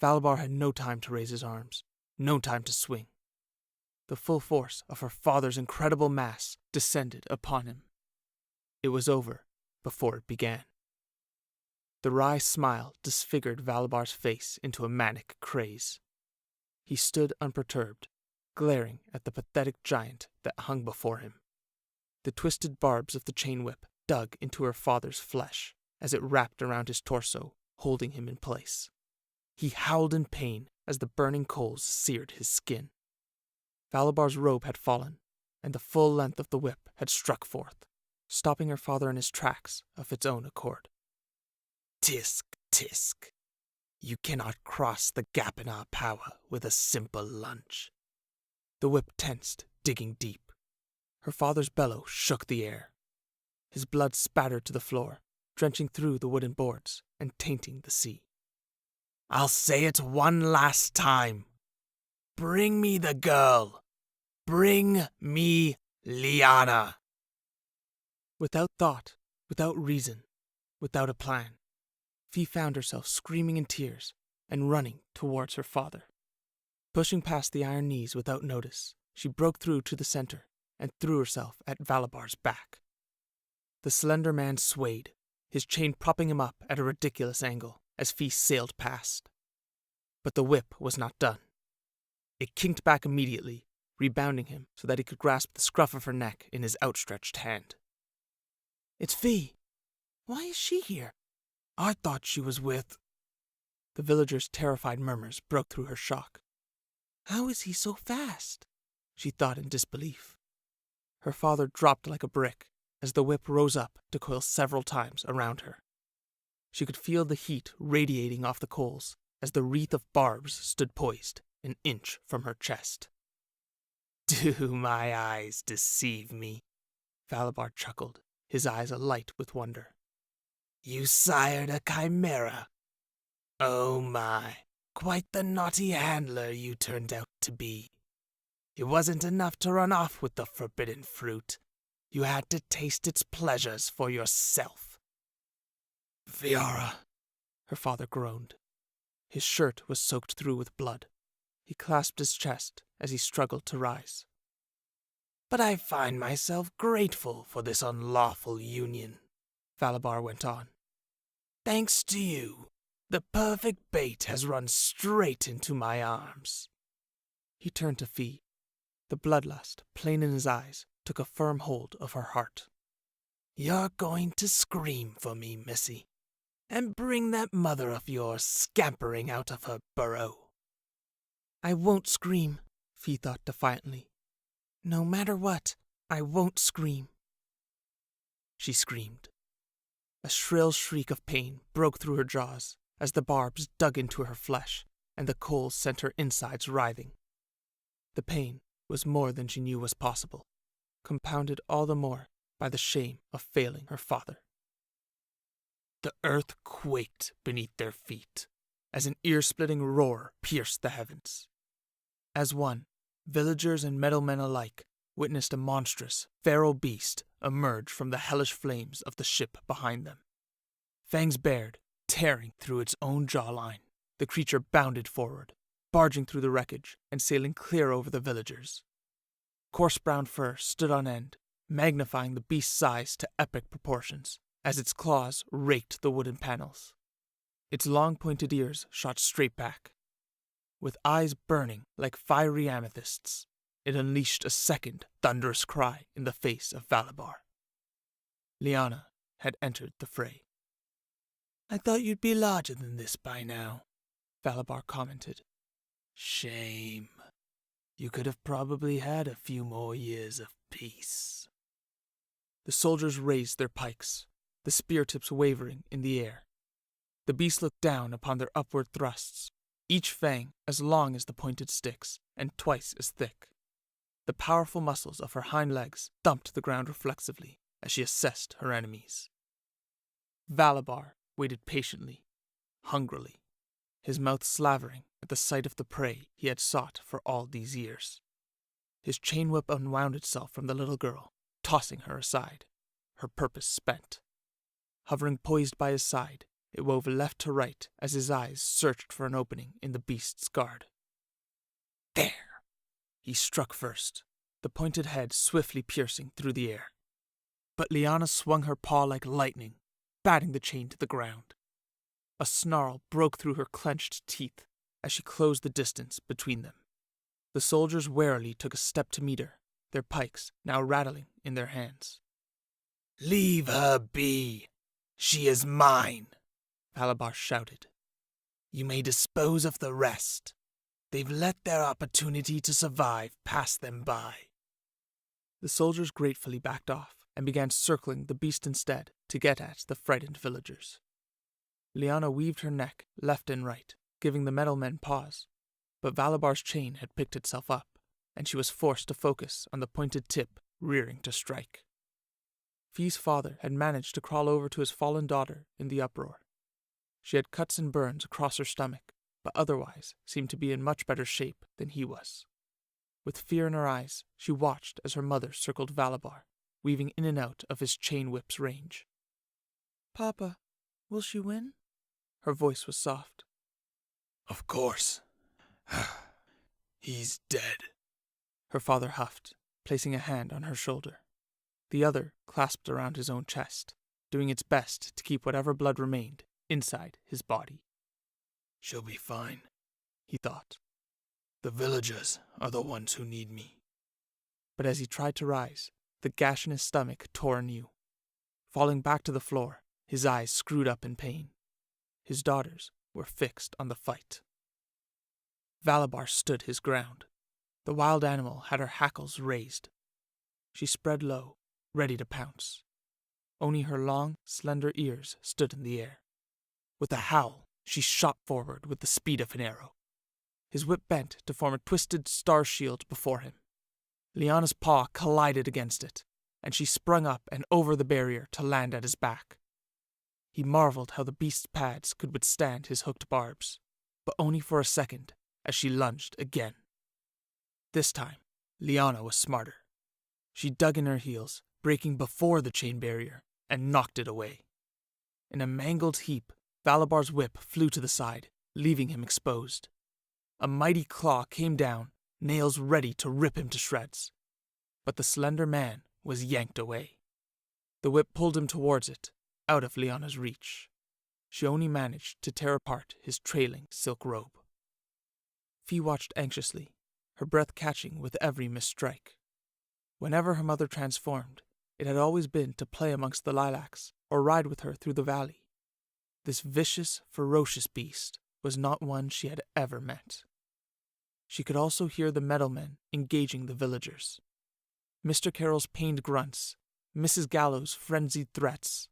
S1: Valabar had no time to raise his arms, no time to swing. The full force of her father's incredible mass descended upon him. It was over before it began. The wry smile disfigured Valabar's face into a manic craze. He stood unperturbed, glaring at the pathetic giant that hung before him. The twisted barbs of the chain whip dug into her father's flesh as it wrapped around his torso, holding him in place. He howled in pain as the burning coals seared his skin. Valabar's robe had fallen, and the full length of the whip had struck forth, stopping her father in his tracks of its own accord.
S2: Tisk, tisk. You cannot cross the gap in our power with a simple lunge.
S1: The whip tensed, digging deep. Her father's bellow shook the air. His blood spattered to the floor, drenching through the wooden boards and tainting the sea.
S2: I'll say it one last time. Bring me the girl. Bring me Liana.
S1: Without thought, without reason, without a plan, Fee found herself screaming in tears and running towards her father. Pushing past the iron knees without notice, she broke through to the center and threw herself at Valabar's back. The slender man swayed, his chain propping him up at a ridiculous angle as Fee sailed past. But the whip was not done. It kinked back immediately, rebounding him so that he could grasp the scruff of her neck in his outstretched hand.
S3: It's Fee. Why is she here? I thought she was with...
S1: The villagers' terrified murmurs broke through her shock.
S3: How is he so fast?
S1: She thought in disbelief. Her father dropped like a brick as the whip rose up to coil several times around her. She could feel the heat radiating off the coals as the wreath of barbs stood poised an inch from her chest.
S2: Do my eyes deceive me?
S1: Valabar chuckled, his eyes alight with wonder.
S2: You sired a chimera. Oh my, quite the naughty handler you turned out to be. It wasn't enough to run off with the forbidden fruit. You had to taste its pleasures for yourself.
S1: Viara, her father groaned. His shirt was soaked through with blood. He clasped his chest as he struggled to rise.
S2: But I find myself grateful for this unlawful union, Valabar went on. Thanks to you, the perfect bait has run straight into my arms.
S1: He turned to Fee. The bloodlust, plain in his eyes, took a firm hold of her heart.
S2: You're going to scream for me, Missy, and bring that mother of yours scampering out of her burrow.
S3: I won't scream, Fee thought defiantly. No matter what, I won't scream.
S1: She screamed.
S2: A shrill shriek of pain broke through her jaws as the barbs dug into her flesh and the coals sent her insides writhing. The pain was more than she knew was possible, compounded all the more by the shame of failing her father. The earth quaked beneath their feet as an ear-splitting roar pierced the heavens. As one, villagers and meadowmen alike witnessed a monstrous, feral beast emerge from the hellish flames of the ship behind them. Fangs bared, tearing through its own jawline, the creature bounded forward, barging through the wreckage and sailing clear over the villagers. Coarse brown fur stood on end, magnifying the beast's size to epic proportions as its claws raked the wooden panels. Its long pointed ears shot straight back. With eyes burning like fiery amethysts, it unleashed a second thunderous cry in the face of Valabar. Lyanna had entered the fray.
S3: "I thought you'd be larger than this by now,"
S2: Valabar commented.
S3: "Shame. You could have probably had a few more years of peace."
S2: The soldiers raised their pikes, the spear tips wavering in the air. The beast looked down upon their upward thrusts, each fang as long as the pointed sticks and twice as thick. The powerful muscles of her hind legs thumped the ground reflexively as she assessed her enemies. Valabar waited patiently, hungrily, his mouth slavering at the sight of the prey he had sought for all these years. His chain whip unwound itself from the little girl, tossing her aside, her purpose spent. Hovering poised by his side, it wove left to right as his eyes searched for an opening in the beast's guard. There! He struck first, the pointed head swiftly piercing through the air. But Lyanna swung her paw like lightning, batting the chain to the ground. A snarl broke through her clenched teeth as she closed the distance between them. The soldiers warily took a step to meet her, their pikes now rattling in their hands.
S3: "Leave her be. She is mine,"
S2: Valabar shouted.
S3: "You may dispose of the rest. They've let their opportunity to survive pass them by."
S2: The soldiers gratefully backed off and began circling the beast instead to get at the frightened villagers. Lyanna weaved her neck left and right, giving the meadowmen pause, but Valabar's chain had picked itself up, and she was forced to focus on the pointed tip rearing to strike. Fee's father had managed to crawl over to his fallen daughter in the uproar. She had cuts and burns across her stomach, but otherwise seemed to be in much better shape than he was. With fear in her eyes, she watched as her mother circled Valabar, weaving in and out of his chain whip's range.
S3: "Papa, will she win?"
S2: Her voice was soft.
S3: "Of course. He's dead,"
S2: her father huffed, placing a hand on her shoulder. The other clasped around his own chest, doing its best to keep whatever blood remained inside his body.
S3: "She'll be fine," he thought. "The villagers are the ones who need me."
S2: But as he tried to rise, the gash in his stomach tore anew. Falling back to the floor, his eyes screwed up in pain. His daughters were fixed on the fight. Valabar stood his ground. The wild animal had her hackles raised. She spread low, ready to pounce. Only her long, slender ears stood in the air. With a howl, she shot forward with the speed of an arrow. His whip bent to form a twisted star shield before him. Lyanna's paw collided against it, and she sprung up and over the barrier to land at his back. He marveled how the beast's pads could withstand his hooked barbs, but only for a second as she lunged again. This time, Lyanna was smarter. She dug in her heels, breaking before the chain barrier, and knocked it away. In a mangled heap, Valabar's whip flew to the side, leaving him exposed. A mighty claw came down, nails ready to rip him to shreds. But the slender man was yanked away. The whip pulled him towards it, out of Lyanna's reach. She only managed to tear apart his trailing silk robe. Fee watched anxiously, her breath catching with every missed strike. Whenever her mother transformed, it had always been to play amongst the lilacs or ride with her through the valley. This vicious, ferocious beast was not one she had ever met. She could also hear the meadowmen engaging the villagers. Mr. Carroll's pained grunts, Mrs. Gallow's frenzied threats.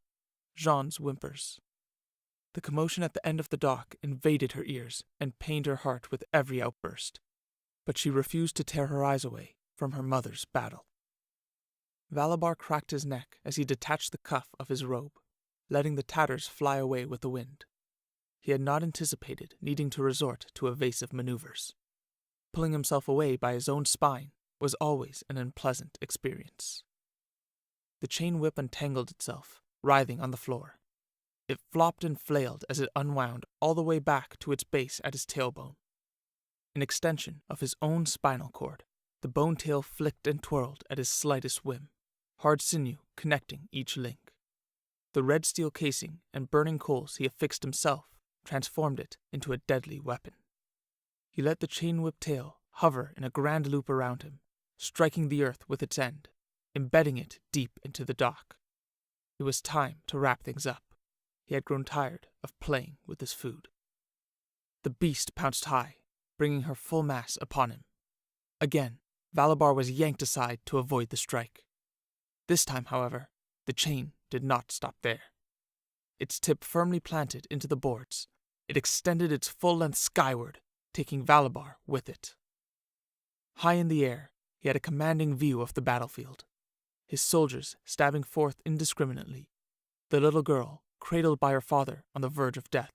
S1: Jean's whimpers. The commotion at the end of the dock invaded her ears and pained her heart with every outburst, but she refused to tear her eyes away from her mother's battle. Valabar cracked his neck as he detached the cuff of his robe, letting the tatters fly away with the wind. He had not anticipated needing to resort to evasive maneuvers. Pulling himself away by his own spine was always an unpleasant experience. The chain whip untangled itself, writhing on the floor. It flopped and flailed as it unwound all the way back to its base at his tailbone. An extension of his own spinal cord, the bone tail flicked and twirled at his slightest whim, hard sinew connecting each link. The red steel casing and burning coals he affixed himself transformed it into a deadly weapon. He let the chain whip tail hover in a grand loop around him, striking the earth with its end, embedding it deep into the dock. It was time to wrap things up. He had grown tired of playing with his food. The beast pounced high, bringing her full mass upon him. Again, Valabar was yanked aside to avoid the strike. This time, however, the chain did not stop there. Its tip firmly planted into the boards, it extended its full length skyward, taking Valabar with it. High in the air, he had a commanding view of the battlefield, his soldiers stabbing forth indiscriminately, the little girl cradled by her father on the verge of death,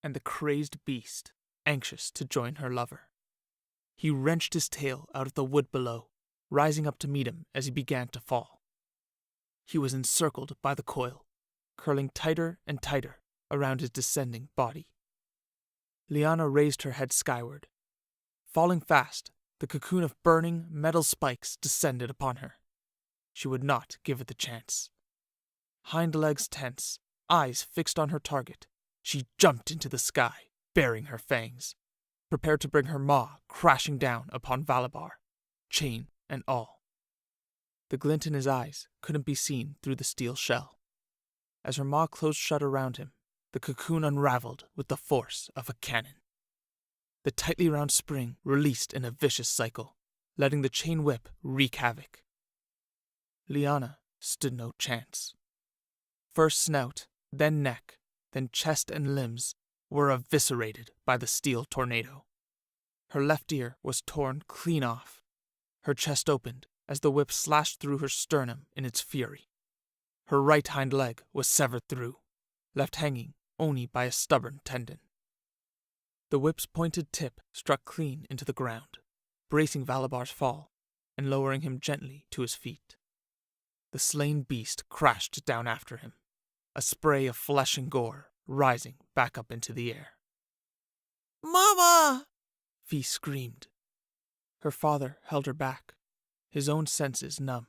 S1: and the crazed beast anxious to join her lover. He wrenched his tail out of the wood below, rising up to meet him as he began to fall. He was encircled by the coil, curling tighter and tighter around his descending body. Liana raised her head skyward. Falling fast, the cocoon of burning metal spikes descended upon her. She would not give it the chance. Hind legs tense, eyes fixed on her target, she jumped into the sky, baring her fangs, prepared to bring her maw crashing down upon Valabar, chain and all. The glint in his eyes couldn't be seen through the steel shell. As her maw closed shut around him, the cocoon unraveled with the force of a cannon. The tightly wound spring released in a vicious cycle, letting the chain whip wreak havoc. Liana stood no chance. First snout, then neck, then chest and limbs were eviscerated by the steel tornado. Her left ear was torn clean off. Her chest opened as the whip slashed through her sternum in its fury. Her right hind leg was severed through, left hanging only by a stubborn tendon. The whip's pointed tip struck clean into the ground, bracing Valabar's fall and lowering him gently to his feet. The slain beast crashed down after him, a spray of flesh and gore rising back up into the air.
S3: "Mama!"
S1: Fee screamed. Her father held her back, his own senses numb,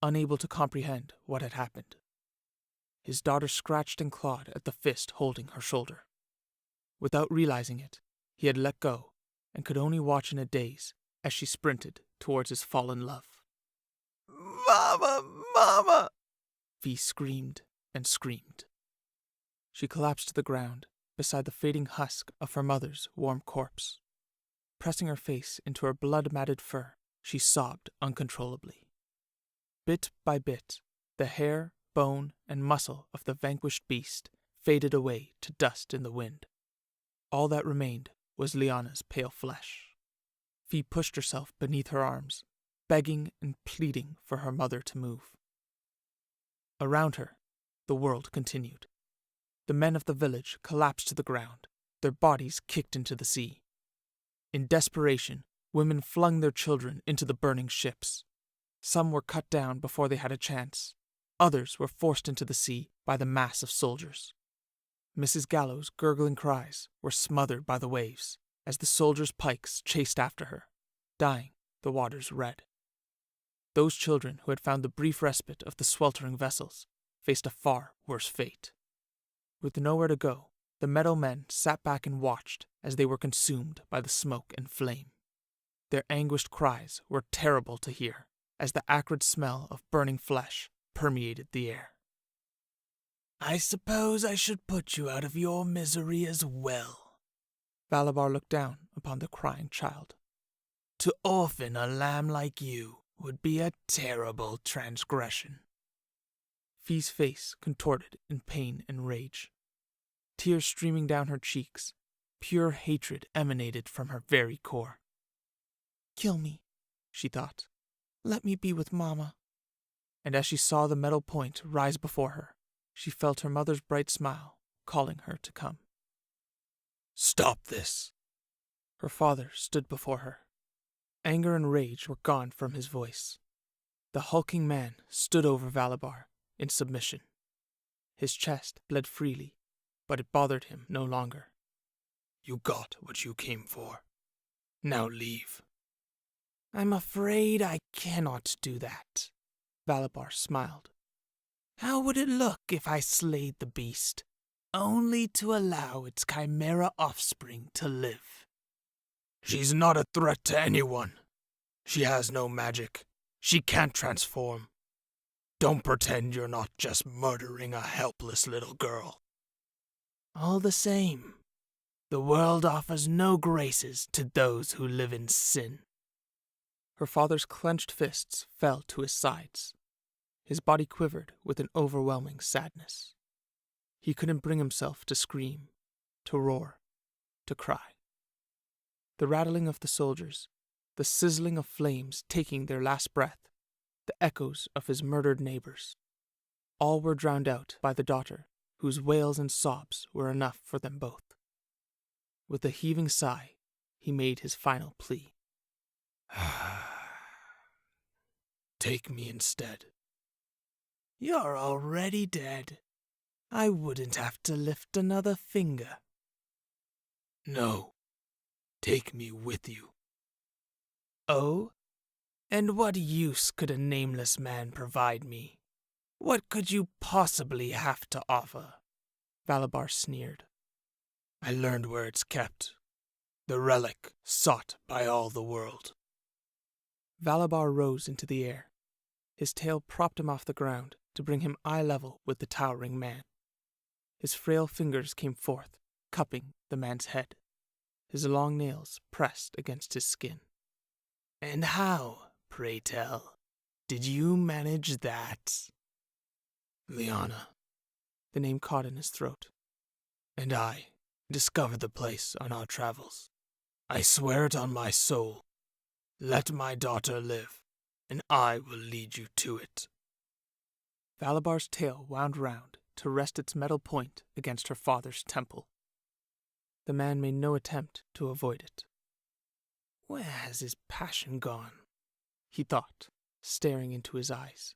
S1: unable to comprehend what had happened. His daughter scratched and clawed at the fist holding her shoulder. Without realizing it, he had let go and could only watch in a daze as she sprinted towards his fallen love.
S3: "Mama! Mama!"
S1: Fee screamed and screamed. She collapsed to the ground beside the fading husk of her mother's warm corpse. Pressing her face into her blood-matted fur, she sobbed uncontrollably. Bit by bit, the hair, bone, and muscle of the vanquished beast faded away to dust in the wind. All that remained was Liana's pale flesh. Fee pushed herself beneath her arms, begging and pleading for her mother to move. Around her, the world continued. The men of the village collapsed to the ground, their bodies kicked into the sea. In desperation, women flung their children into the burning ships. Some were cut down before they had a chance. Others were forced into the sea by the mass of soldiers. Mrs. Gallow's gurgling cries were smothered by the waves as the soldiers' pikes chased after her, dyeing the waters red. Those children who had found the brief respite of the sweltering vessels faced a far worse fate. With nowhere to go, the meadow men sat back and watched as they were consumed by the smoke and flame. Their anguished cries were terrible to hear as the acrid smell of burning flesh permeated the air.
S3: "I suppose I should put you out of your misery as well."
S1: Valabar looked down upon the crying child.
S3: "To orphan a lamb like you would be a terrible transgression."
S1: Fee's face contorted in pain and rage. Tears streaming down her cheeks, pure hatred emanated from her very core. "Kill me," she thought. "Let me be with Mama." And as she saw the metal point rise before her, she felt her mother's bright smile calling her to come.
S3: "Stop this!"
S1: Her father stood before her. Anger and rage were gone from his voice. The hulking man stood over Valabar in submission. His chest bled freely, but it bothered him no longer.
S3: "You got what you came for. Now leave."
S2: "I'm afraid I cannot do that,"
S1: Valabar smiled.
S2: "How would it look if I slayed the beast, only to allow its chimera offspring to live?"
S3: "She's not a threat to anyone. She has no magic. She can't transform. Don't pretend you're not just murdering a helpless little girl."
S2: "All the same, the world offers no graces to those who live in sin."
S1: Her father's clenched fists fell to his sides. His body quivered with an overwhelming sadness. He couldn't bring himself to scream, to roar, to cry. The rattling of the soldiers, the sizzling of flames taking their last breath, the echoes of his murdered neighbors, all were drowned out by the daughter whose wails and sobs were enough for them both. With a heaving sigh, he made his final plea.
S3: "Take me instead."
S2: "You're already dead. I wouldn't have to lift another finger."
S3: "No. Take me with you."
S2: "Oh? And what use could a nameless man provide me? What could you possibly have to offer?"
S1: Valabar sneered.
S3: "I learned where it's kept. The relic sought by all the world."
S1: Valabar rose into the air. His tail propped him off the ground to bring him eye level with the towering man. His frail fingers came forth, cupping the man's head. His long nails pressed against his skin.
S2: "And how, pray tell, did you manage that?"
S3: "Liana,"
S1: the name caught in his throat,
S3: "and I discovered the place on our travels. I swear it on my soul. Let my daughter live, and I will lead you to it."
S1: Valabar's tail wound round to rest its metal point against her father's temple. The man made no attempt to avoid it.
S2: "Where has his passion gone?"
S1: he thought, staring into his eyes.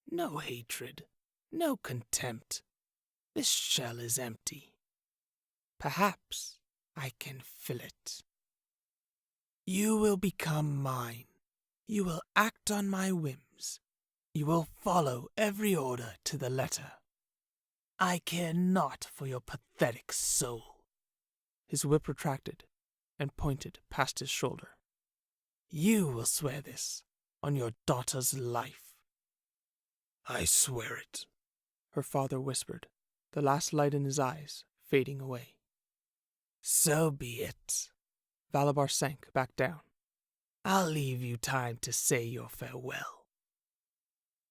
S2: "No hatred, no contempt. This shell is empty. Perhaps I can fill it. You will become mine. You will act on my whims. You will follow every order to the letter. I care not for your pathetic soul."
S1: His whip retracted and pointed past his shoulder.
S2: "You will swear this on your daughter's life."
S3: "I swear it,"
S1: her father whispered, the last light in his eyes fading away.
S2: "So be it."
S1: Valabar sank back down.
S2: "I'll leave you time to say your farewell."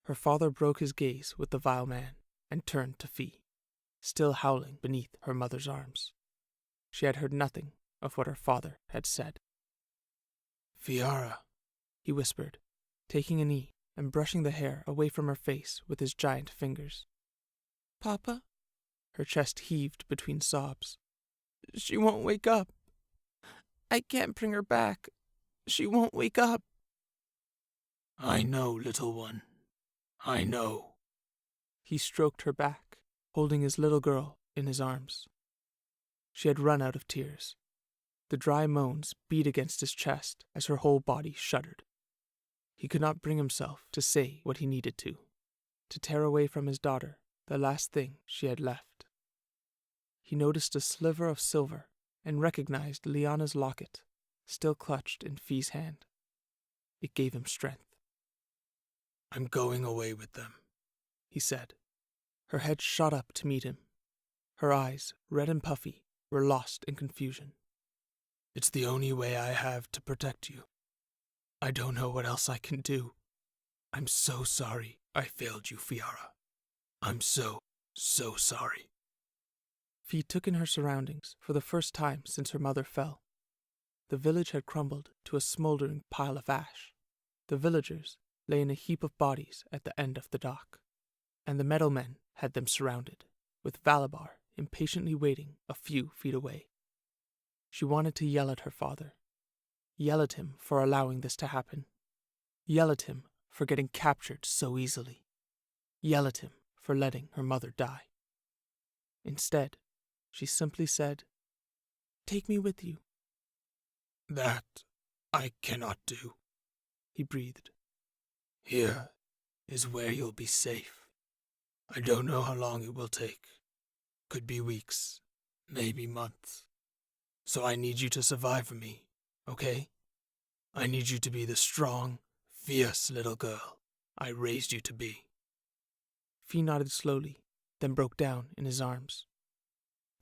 S1: Her father broke his gaze with the vile man and turned to Fee, still howling beneath her mother's arms. She had heard nothing of what her father had said.
S3: "Fiara,"
S1: he whispered, taking a knee and brushing the hair away from her face with his giant fingers.
S2: "Papa?"
S1: Her chest heaved between sobs. "She won't wake up. I can't bring her back. She won't wake up."
S3: "I know, little one. I know."
S1: He stroked her back, holding his little girl in his arms. She had run out of tears. The dry moans beat against his chest as her whole body shuddered. He could not bring himself to say what he needed to tear away from his daughter the last thing she had left. He noticed a sliver of silver and recognized Liana's locket, still clutched in Fee's hand. It gave him strength.
S3: "I'm going away with them,"
S1: he said. Her head shot up to meet him. Her eyes, red and puffy, were lost in confusion.
S3: "It's the only way I have to protect you. I don't know what else I can do. I'm so sorry I failed you, Fiara." I'm so sorry.
S1: Fee took in her surroundings for the first time since her mother fell. The village had crumbled to a smoldering pile of ash. The villagers lay in a heap of bodies at the end of the dock, and the meadowmen had them surrounded, with Valabar impatiently waiting a few feet away. She wanted to yell at her father. Yell at him for allowing this to happen. Yell at him for getting captured so easily. Yell at him for letting her mother die. Instead, she simply said, "Take me with you."
S3: That I cannot do,
S1: He breathed.
S3: Here is where you'll be safe. I don't know how long it will take. Could be weeks, maybe months. So I need you to survive for me, okay? I need you to be the strong, fierce little girl I raised you to be.
S1: Fee nodded slowly, then broke down in his arms.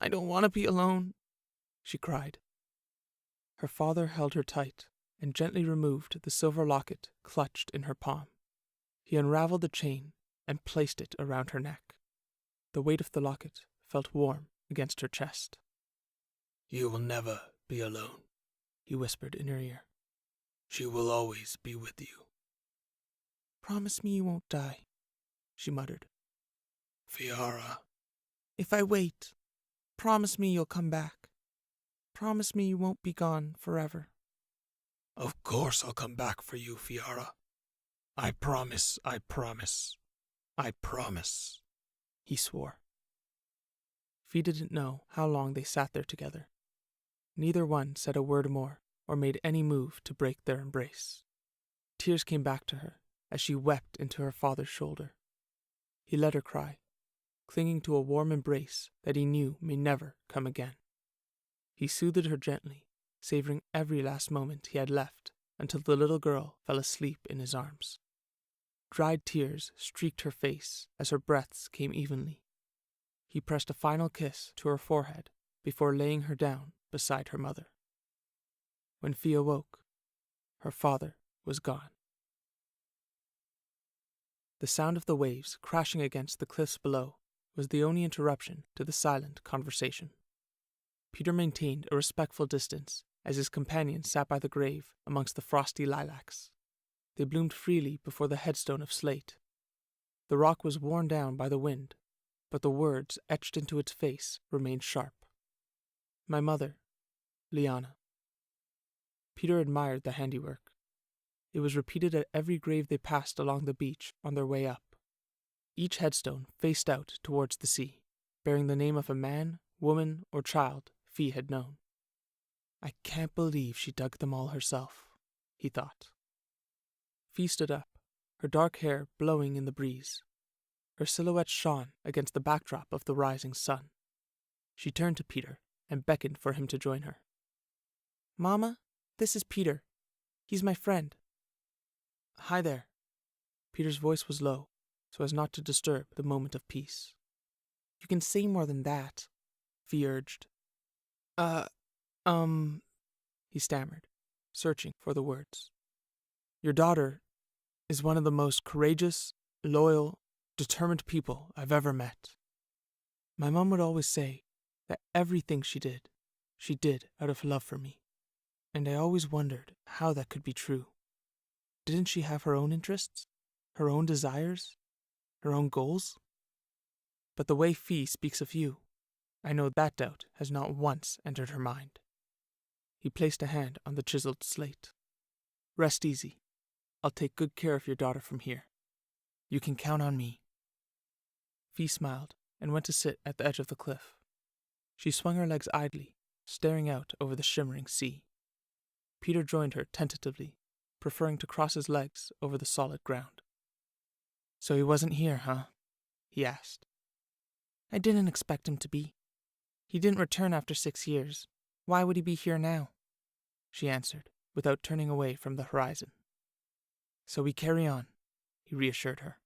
S1: "I don't want to be alone," she cried. Her father held her tight and gently removed the silver locket clutched in her palm. He unraveled the chain and placed it around her neck. The weight of the locket felt warm against her chest.
S3: You will never be alone,
S1: He whispered in her ear.
S3: She will always be with you.
S1: "Promise me you won't die," she muttered.
S3: Fiara,
S1: "If I wait, promise me you'll come back. Promise me you won't be gone forever."
S3: of course I'll come back for you, Fiara. I promise, I promise, I promise,
S1: he swore. Fee didn't know how long they sat there together. Neither one said a word more or made any move to break their embrace. Tears came back to her as she wept into her father's shoulder. He let her cry, clinging to a warm embrace that he knew may never come again. He soothed her gently, savoring every last moment he had left until the little girl fell asleep in his arms. Dried tears streaked her face as her breaths came evenly. He pressed a final kiss to her forehead before laying her down beside her mother. When Fee awoke, her father was gone. The sound of the waves crashing against the cliffs below was the only interruption to the silent conversation. Peter maintained a respectful distance as his companion sat by the grave amongst the frosty lilacs. They bloomed freely before the headstone of slate. The rock was worn down by the wind, but the words etched into its face remained sharp. "My mother, Liana." Peter admired the handiwork. It was repeated at every grave they passed along the beach on their way up. Each headstone faced out towards the sea, bearing the name of a man, woman, or child Fee had known. "I can't believe she dug them all herself," he thought. Fee stood up, her dark hair blowing in the breeze. Her silhouette shone against the backdrop of the rising sun. She turned to Peter and beckoned for him to join her. "Mama, this is Peter. He's my friend." "Hi there." Peter's voice was low, so as not to disturb the moment of peace. "You can say more than that," Fee urged. He stammered, searching for the words. "Your daughter is one of the most courageous, loyal, determined people I've ever met. My mom would always say that everything she did out of love for me, and I always wondered how that could be true. Didn't she have her own interests, her own desires, her own goals? But the way Fee speaks of you, I know that doubt has not once entered her mind." He placed a hand on the chiseled slate. "Rest easy. I'll take good care of your daughter from here. You can count on me." Fee smiled and went to sit at the edge of the cliff. She swung her legs idly, staring out over the shimmering sea. Peter joined her tentatively, preferring to cross his legs over the solid ground. "So he wasn't here, huh?" he asked. "I didn't expect him to be. He didn't return after 6 years. Why would he be here now?" she answered, without turning away from the horizon. "So we carry on," he reassured her.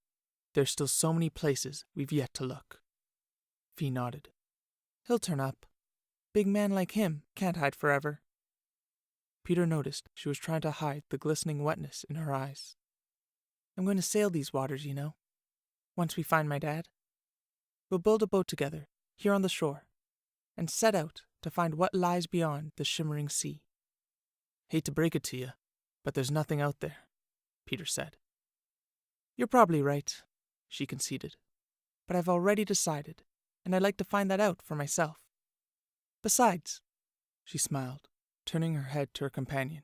S1: "There's still so many places we've yet to look." Fee nodded. "He'll turn up. Big man like him can't hide forever." Peter noticed she was trying to hide the glistening wetness in her eyes. "I'm going to sail these waters, you know, once we find my dad.
S2: we'll build a boat together, here on the shore, and set out to find what lies beyond the shimmering sea.
S1: Hate to break it to you, but there's nothing out there, Peter said.
S2: You're probably right, she conceded, but I've already decided, and I'd like to find that out for myself. Besides,
S1: she smiled, turning her head to her companion,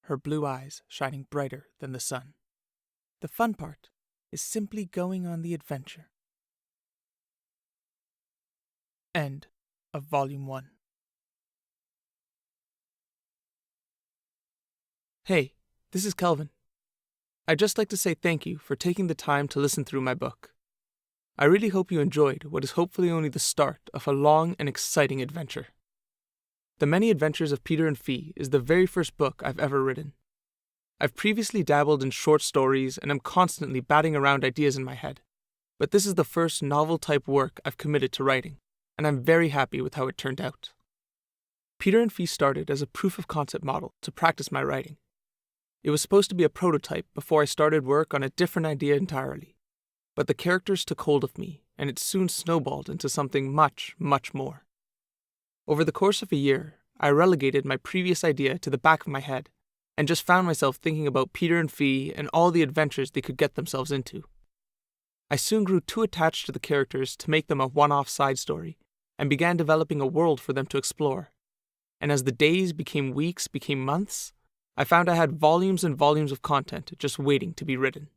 S1: her blue eyes shining brighter than the sun.
S2: The fun part is simply going on the adventure.
S1: End of Volume 1. Hey, this is Kelvin. I'd just like to say thank you for taking the time to listen through my book. I really hope you enjoyed what is hopefully only the start of a long and exciting adventure. The Many Adventures of Peter and Fee is the very first book I've ever written. I've previously dabbled in short stories and am constantly batting around ideas in my head, but this is the first novel-type work I've committed to writing, and I'm very happy with how it turned out. Peter and Fee started as a proof-of-concept model to practice my writing. It was supposed to be a prototype before I started work on a different idea entirely, but the characters took hold of me, and it soon snowballed into something much, much more. Over the course of a year, I relegated my previous idea to the back of my head, and just found myself thinking about Peter and Fee and all the adventures they could get themselves into. I soon grew too attached to the characters to make them a one-off side story, and began developing a world for them to explore. And as the days became weeks, became months, I found I had volumes and volumes of content just waiting to be written.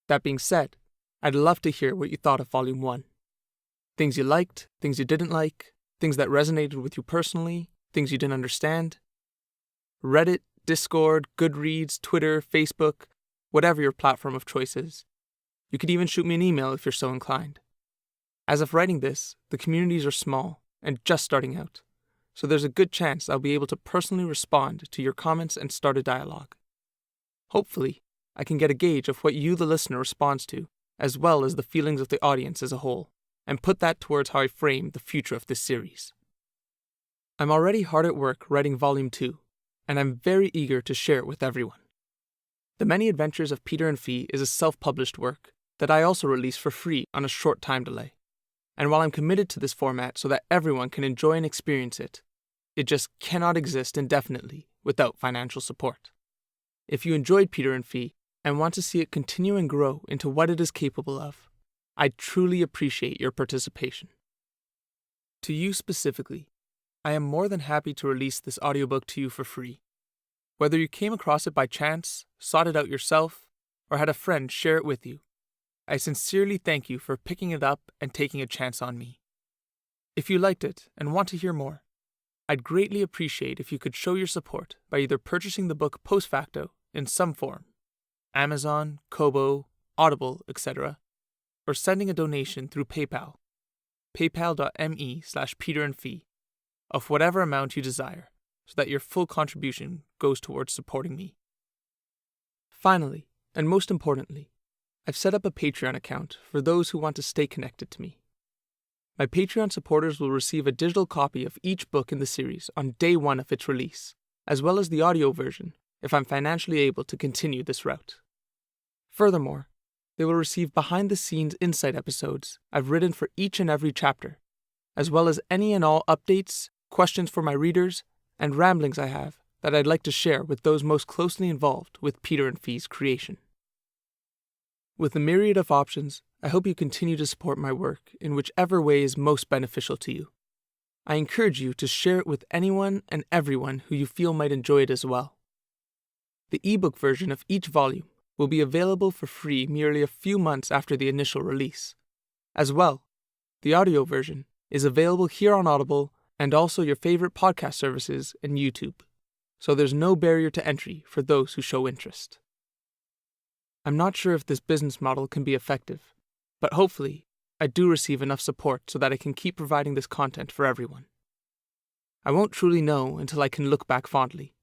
S1: That being said, I'd love to hear what you thought of Volume 1. Things you liked, things you didn't like, things that resonated with you personally, things you didn't understand. Reddit, Discord, Goodreads, Twitter, Facebook, whatever your platform of choice is. You could even shoot me an email if you're so inclined. As of writing this, the communities are small and just starting out, so there's a good chance I'll be able to personally respond to your comments and start a dialogue. Hopefully, I can get a gauge of what you, the listener, responds to, as well as the feelings of the audience as a whole, and put that towards how I frame the future of this series. I'm already hard at work writing Volume 2, and I'm very eager to share it with everyone. The Many Adventures of Peter and Fee is a self-published work that I also release for free on a short time delay. And while I'm committed to this format so that everyone can enjoy and experience it, it just cannot exist indefinitely without financial support. If you enjoyed Peter and Fee and want to see it continue and grow into what it is capable of, I truly appreciate your participation. To you specifically, I am more than happy to release this audiobook to you for free. Whether you came across it by chance, sought it out yourself, or had a friend share it with you, I sincerely thank you for picking it up and taking a chance on me. If you liked it and want to hear more, I'd greatly appreciate if you could show your support by either purchasing the book post facto in some form, Amazon, Kobo, Audible, etc., or sending a donation through PayPal, paypal.me/peterandfee, of whatever amount you desire, so that your full contribution goes towards supporting me. Finally, and most importantly, I've set up a Patreon account for those who want to stay connected to me. My Patreon supporters will receive a digital copy of each book in the series on day one of its release, as well as the audio version if I'm financially able to continue this route. Furthermore, they will receive behind-the-scenes insight episodes I've written for each and every chapter, as well as any and all updates, questions for my readers, and ramblings I have that I'd like to share with those most closely involved with Peter and Fee's creation. With a myriad of options, I hope you continue to support my work in whichever way is most beneficial to you. I encourage you to share it with anyone and everyone who you feel might enjoy it as well. The ebook version of each volume will be available for free merely a few months after the initial release. As well, the audio version is available here on Audible and also your favorite podcast services and YouTube, so there's no barrier to entry for those who show interest. I'm not sure if this business model can be effective, but hopefully I do receive enough support so that I can keep providing this content for everyone. I won't truly know until I can look back fondly.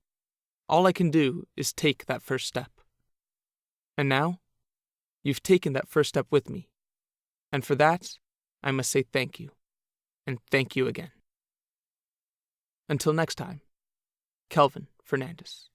S1: All I can do is take that first step. And now, you've taken that first step with me, and for that, I must say thank you, and thank you again. Until next time, Kelvin Fernandez.